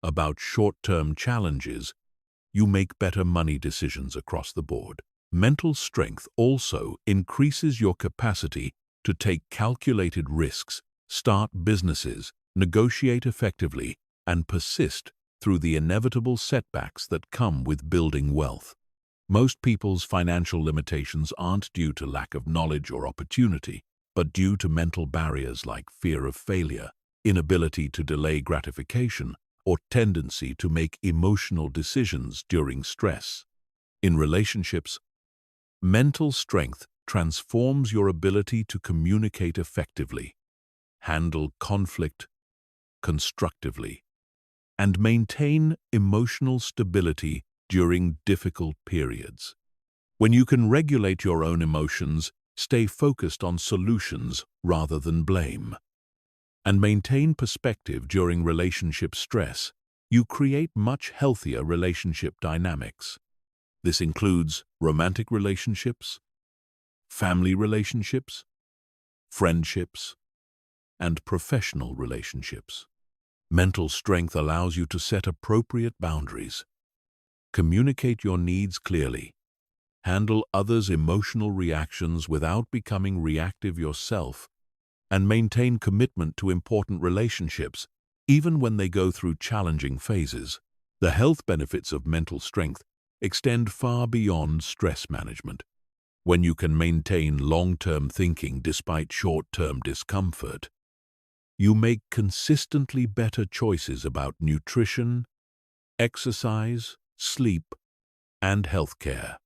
about short-term challenges, you make better money decisions across the board. Mental strength also increases your capacity to take calculated risks, start businesses, negotiate effectively, and persist through the inevitable setbacks that come with building wealth. Most people's financial limitations aren't due to lack of knowledge or opportunity, but due to mental barriers like fear of failure, inability to delay gratification, or tendency to make emotional decisions during stress. In relationships, mental strength transforms your ability to communicate effectively, handle conflict constructively, and maintain emotional stability during difficult periods. When you can regulate your own emotions, stay focused on solutions rather than blame, and maintain perspective during relationship stress, you create much healthier relationship dynamics. This includes romantic relationships, family relationships, friendships, and professional relationships. Mental strength allows you to set appropriate boundaries, communicate your needs clearly, handle others' emotional reactions without becoming reactive yourself, and maintain commitment to important relationships, even when they go through challenging phases. The health benefits of mental strength extend far beyond stress management. When you can maintain long-term thinking despite short-term discomfort, you make consistently better choices about nutrition, exercise, sleep, and healthcare.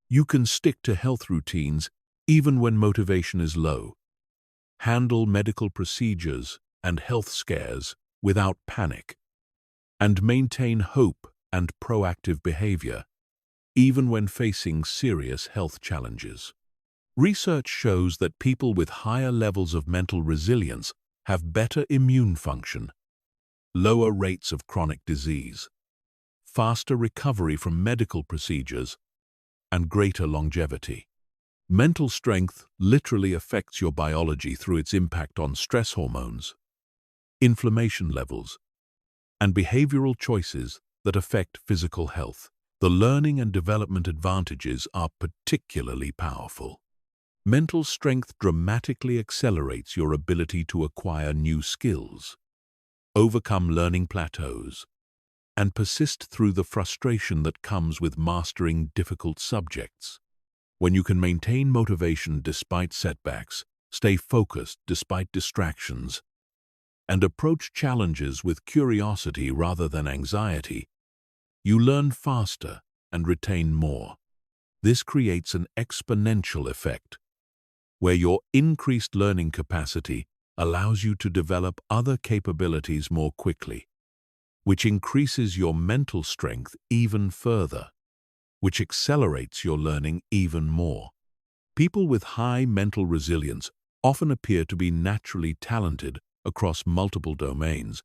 You can stick to health routines even when motivation is low, handle medical procedures and health scares without panic, and maintain hope and proactive behavior even when facing serious health challenges. Research shows that people with higher levels of mental resilience have better immune function, lower rates of chronic disease, faster recovery from medical procedures, and greater longevity. Mental strength literally affects your biology through its impact on stress hormones, inflammation levels, and behavioral choices that affect physical health. The learning and development advantages are particularly powerful. Mental strength dramatically accelerates your ability to acquire new skills, overcome learning plateaus, and persist through the frustration that comes with mastering difficult subjects. When you can maintain motivation despite setbacks, stay focused despite distractions, and approach challenges with curiosity rather than anxiety, you learn faster and retain more. This creates an exponential effect, where your increased learning capacity allows you to develop other capabilities more quickly, which increases your mental strength even further, which accelerates your learning even more. People with high mental resilience often appear to be naturally talented across multiple domains,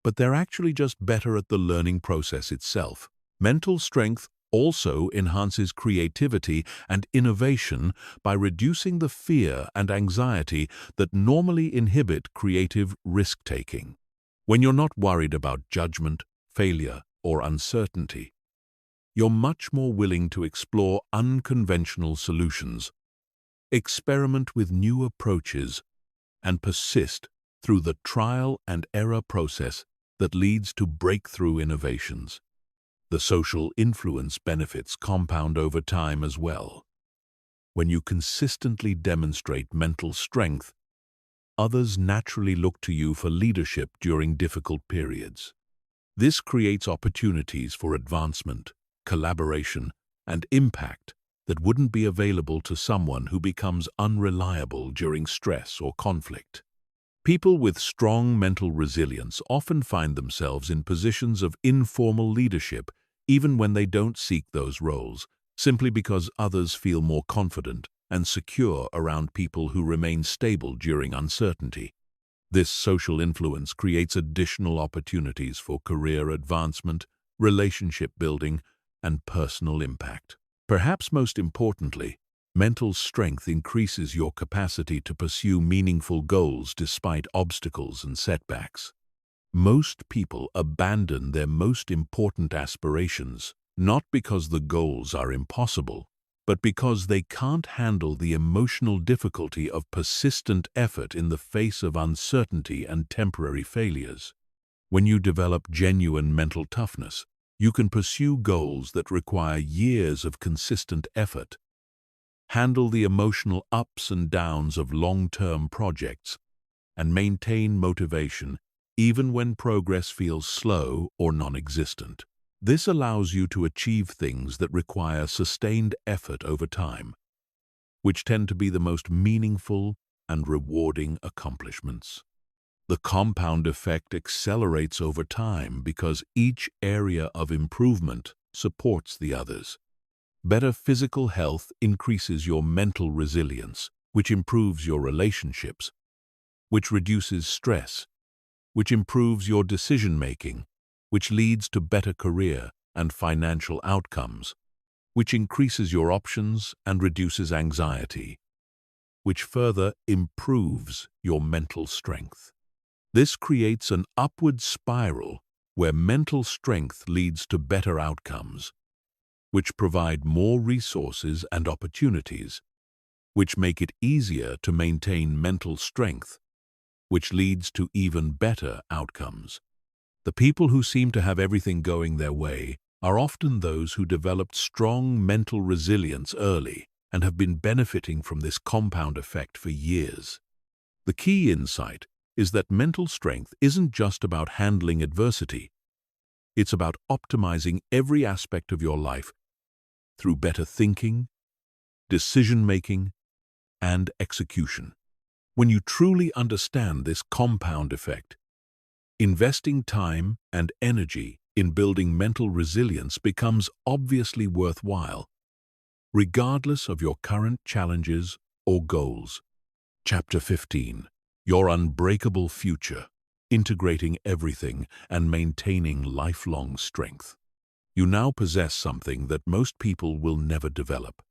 but they're actually just better at the learning process itself. Mental strength also enhances creativity and innovation by reducing the fear and anxiety that normally inhibit creative risk-taking. When you're not worried about judgment, failure, or uncertainty, you're much more willing to explore unconventional solutions, experiment with new approaches, and persist through the trial and error process that leads to breakthrough innovations. The social influence benefits compound over time as well. When you consistently demonstrate mental strength, others naturally look to you for leadership during difficult periods. This creates opportunities for advancement, collaboration, and impact that wouldn't be available to someone who becomes unreliable during stress or conflict. People with strong mental resilience often find themselves in positions of informal leadership even when they don't seek those roles, simply because others feel more confident and secure around people who remain stable during uncertainty. This social influence creates additional opportunities for career advancement, relationship building, and personal impact. Perhaps most importantly, mental strength increases your capacity to pursue meaningful goals despite obstacles and setbacks. Most people abandon their most important aspirations, not because the goals are impossible, but because they can't handle the emotional difficulty of persistent effort in the face of uncertainty and temporary failures. When you develop genuine mental toughness, you can pursue goals that require years of consistent effort, handle the emotional ups and downs of long-term projects, and maintain motivation even when progress feels slow or non-existent. This allows you to achieve things that require sustained effort over time, which tend to be the most meaningful and rewarding accomplishments. The compound effect accelerates over time because each area of improvement supports the others. Better physical health increases your mental resilience, which improves your relationships, which reduces stress, which improves your decision-making, which leads to better career and financial outcomes, which increases your options and reduces anxiety, which further improves your mental strength. This creates an upward spiral where mental strength leads to better outcomes, which provide more resources and opportunities, which make it easier to maintain mental strength, which leads to even better outcomes. The people who seem to have everything going their way are often those who developed strong mental resilience early. and have been benefiting from this compound effect for years. The key insight is that mental strength isn't just about handling adversity. It's about optimizing every aspect of your life through better thinking, decision-making, and execution. When you truly understand this compound effect, investing time and energy in building mental resilience becomes obviously worthwhile, regardless of your current challenges or goals. Chapter 15. Your Unbreakable Future. Integrating everything and maintaining lifelong strength. You now possess something that most people will never develop.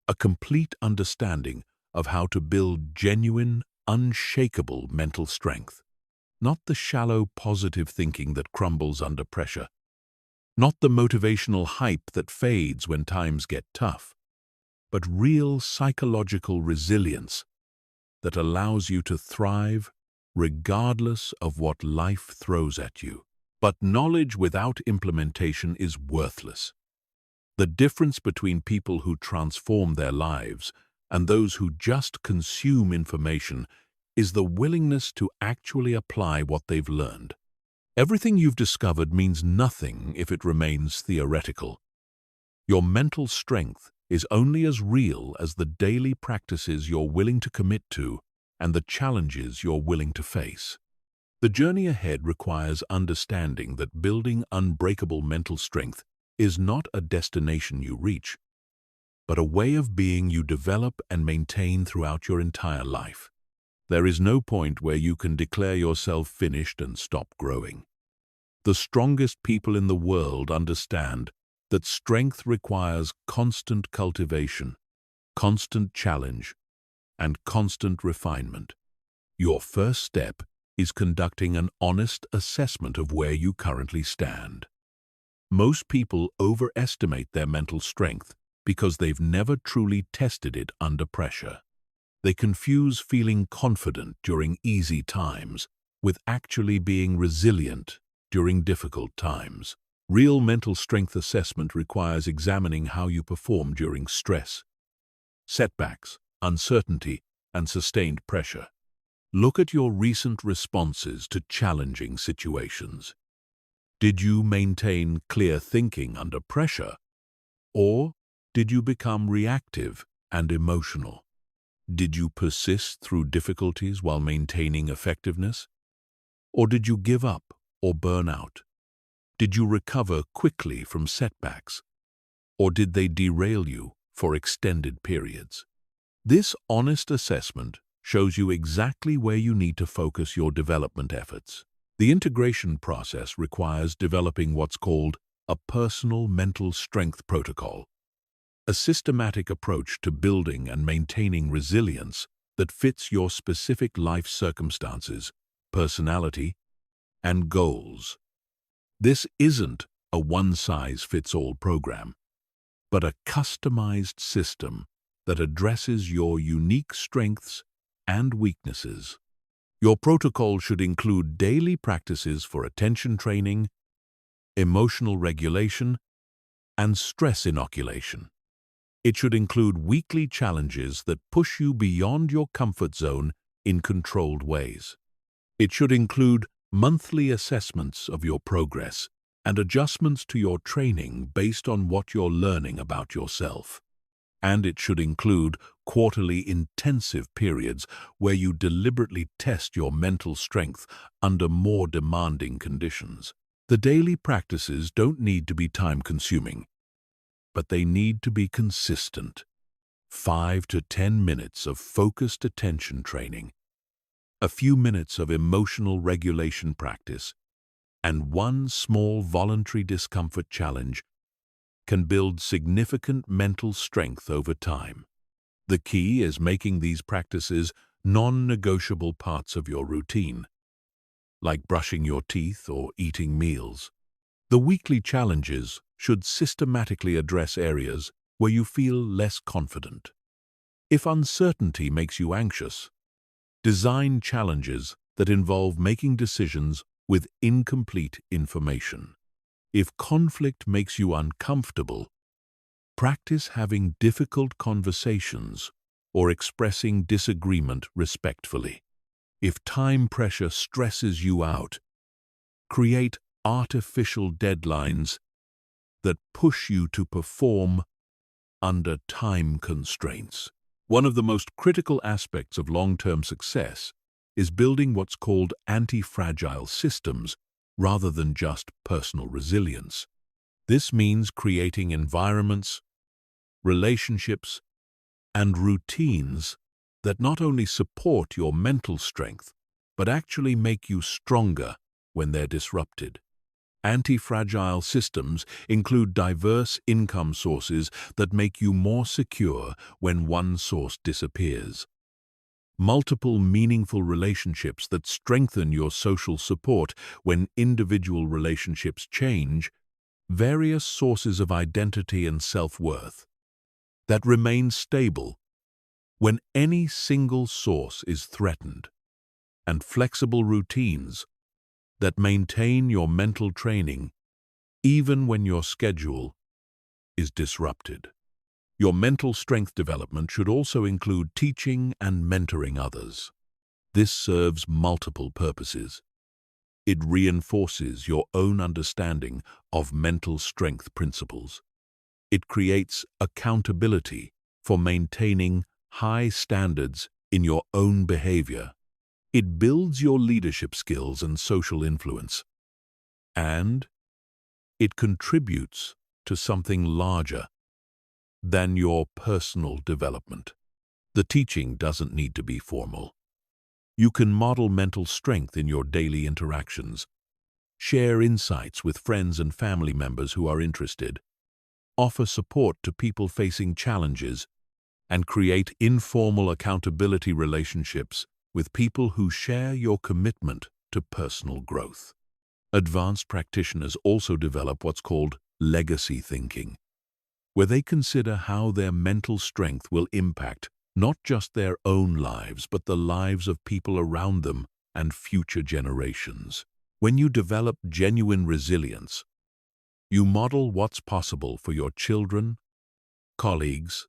A complete understanding of how to build genuine, unshakable mental strength. Not the shallow, positive thinking that crumbles under pressure. Not the motivational hype that fades when times get tough, but real psychological resilience that allows you to thrive regardless of what life throws at you. But knowledge without implementation is worthless. The difference between people who transform their lives and those who just consume information is the willingness to actually apply what they've learned. Everything you've discovered means nothing if it remains theoretical. Your mental strength is only as real as the daily practices you're willing to commit to and the challenges you're willing to face. The journey ahead requires understanding that building unbreakable mental strength is not a destination you reach, but a way of being you develop and maintain throughout your entire life. There is no point where you can declare yourself finished and stop growing. The strongest people in the world understand that strength requires constant cultivation, constant challenge, and constant refinement. Your first step is conducting an honest assessment of where you currently stand. Most people overestimate their mental strength because they've never truly tested it under pressure. They confuse feeling confident during easy times with actually being resilient during difficult times. Real mental strength assessment requires examining how you perform during stress, setbacks, uncertainty, and sustained pressure. Look at your recent responses to challenging situations. Did you maintain clear thinking under pressure, or did you become reactive and emotional? Did you persist through difficulties while maintaining effectiveness, or did you give up or burn out? Did you recover quickly from setbacks, or did they derail you for extended periods? This honest assessment shows you exactly where you need to focus your development efforts. The integration process requires developing what's called a personal mental strength protocol, a systematic approach to building and maintaining resilience that fits your specific life circumstances, personality, and goals. This isn't a one-size-fits-all program, but a customized system that addresses your unique strengths and weaknesses. Your protocol should include daily practices for attention training, emotional regulation, and stress inoculation. It should include weekly challenges that push you beyond your comfort zone in controlled ways. It should include monthly assessments of your progress and adjustments to your training based on what you're learning about yourself. And it should include quarterly intensive periods where you deliberately test your mental strength under more demanding conditions. The daily practices don't need to be time-consuming, but they need to be consistent. 5 to 10 minutes of focused attention training, a few minutes of emotional regulation practice, and one small voluntary discomfort challenge can build significant mental strength over time. The key is making these practices non-negotiable parts of your routine, like brushing your teeth or eating meals. The weekly challenges should systematically address areas where you feel less confident. If uncertainty makes you anxious, design challenges that involve making decisions with incomplete information. If conflict makes you uncomfortable, Practice having difficult conversations or expressing disagreement respectfully. If time pressure stresses you out, create artificial deadlines that push you to perform under time constraints. One of the most critical aspects of long-term success is building what's called anti-fragile systems rather than just personal resilience. This means creating environments, relationships, and routines that not only support your mental strength, but actually make you stronger when they're disrupted. Anti-fragile systems include diverse income sources that make you more secure when one source disappears. Multiple meaningful relationships that strengthen your social support when individual relationships change. Various sources of identity and self-worth that remain stable when any single source is threatened, and flexible routines that maintain your mental training even when your schedule is disrupted. Your mental strength development should also include teaching and mentoring others. This serves multiple purposes. It reinforces your own understanding of mental strength principles. It creates accountability for maintaining high standards in your own behavior. It builds your leadership skills and social influence. And it contributes to something larger than your personal development. The teaching doesn't need to be formal. You can model mental strength in your daily interactions, share insights with friends and family members who are interested, offer support to people facing challenges, and create informal accountability relationships with people who share your commitment to personal growth. Advanced practitioners also develop what's called legacy thinking, where they consider how their mental strength will impact not just their own lives, but the lives of people around them and future generations. When you develop genuine resilience, you model what's possible for your children, colleagues,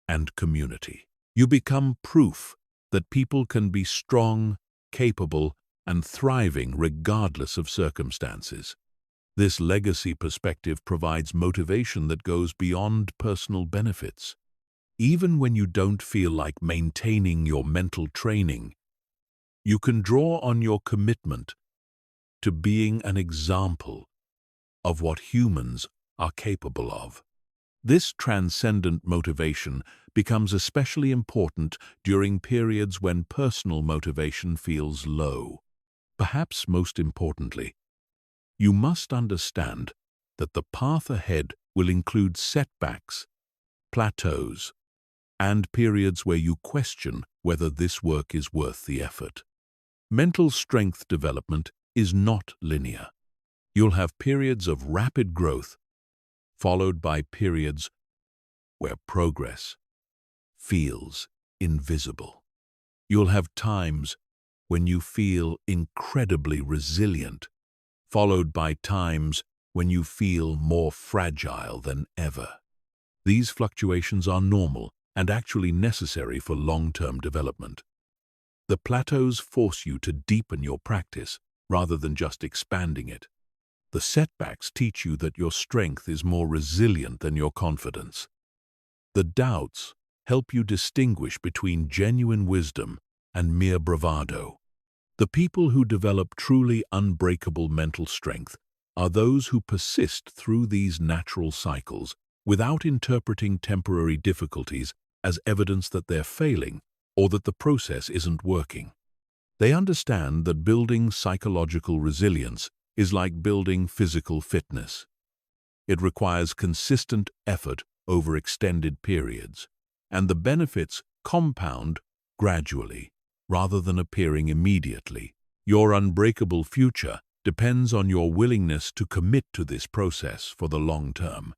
and community. You become proof that people can be strong, capable, and thriving regardless of circumstances. This legacy perspective provides motivation that goes beyond personal benefits. Even when you don't feel like maintaining your mental training, you can draw on your commitment to being an example of what humans are capable of. This transcendent motivation becomes especially important during periods when personal motivation feels low. Perhaps most importantly, you must understand that the path ahead will include setbacks, plateaus, and periods where you question whether this work is worth the effort. Mental strength development is not linear. You'll have periods of rapid growth, followed by periods where progress feels invisible. You'll have times when you feel incredibly resilient, followed by times when you feel more fragile than ever. These fluctuations are normal and actually necessary for long-term development. The plateaus force you to deepen your practice rather than just expanding it. The setbacks teach you that your strength is more resilient than your confidence. The doubts help you distinguish between genuine wisdom and mere bravado. The people who develop truly unbreakable mental strength are those who persist through these natural cycles without interpreting temporary difficulties as evidence that they're failing or that the process isn't working. They understand that building psychological resilience is like building physical fitness. It requires consistent effort over extended periods, and the benefits compound gradually rather than appearing immediately. Your unbreakable future depends on your willingness to commit to this process for the long term.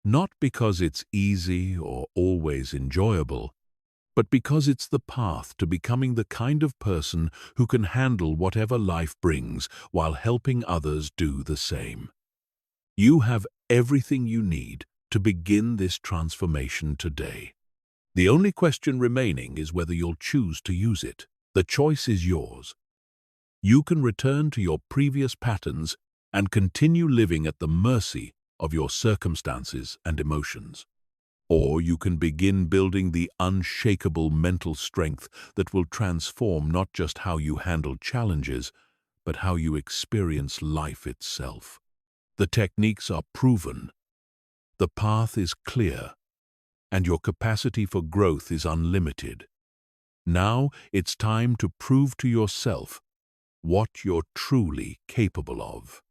Not because it's easy or always enjoyable, but because it's the path to becoming the kind of person who can handle whatever life brings while helping others do the same. You have everything you need to begin this transformation today. The only question remaining is whether you'll choose to use it. The choice is yours. You can return to your previous patterns and continue living at the mercy of your circumstances and emotions. Or you can begin building the unshakable mental strength that will transform not just how you handle challenges, but how you experience life itself. The techniques are proven, the path is clear, and your capacity for growth is unlimited. Now it's time to prove to yourself what you're truly capable of.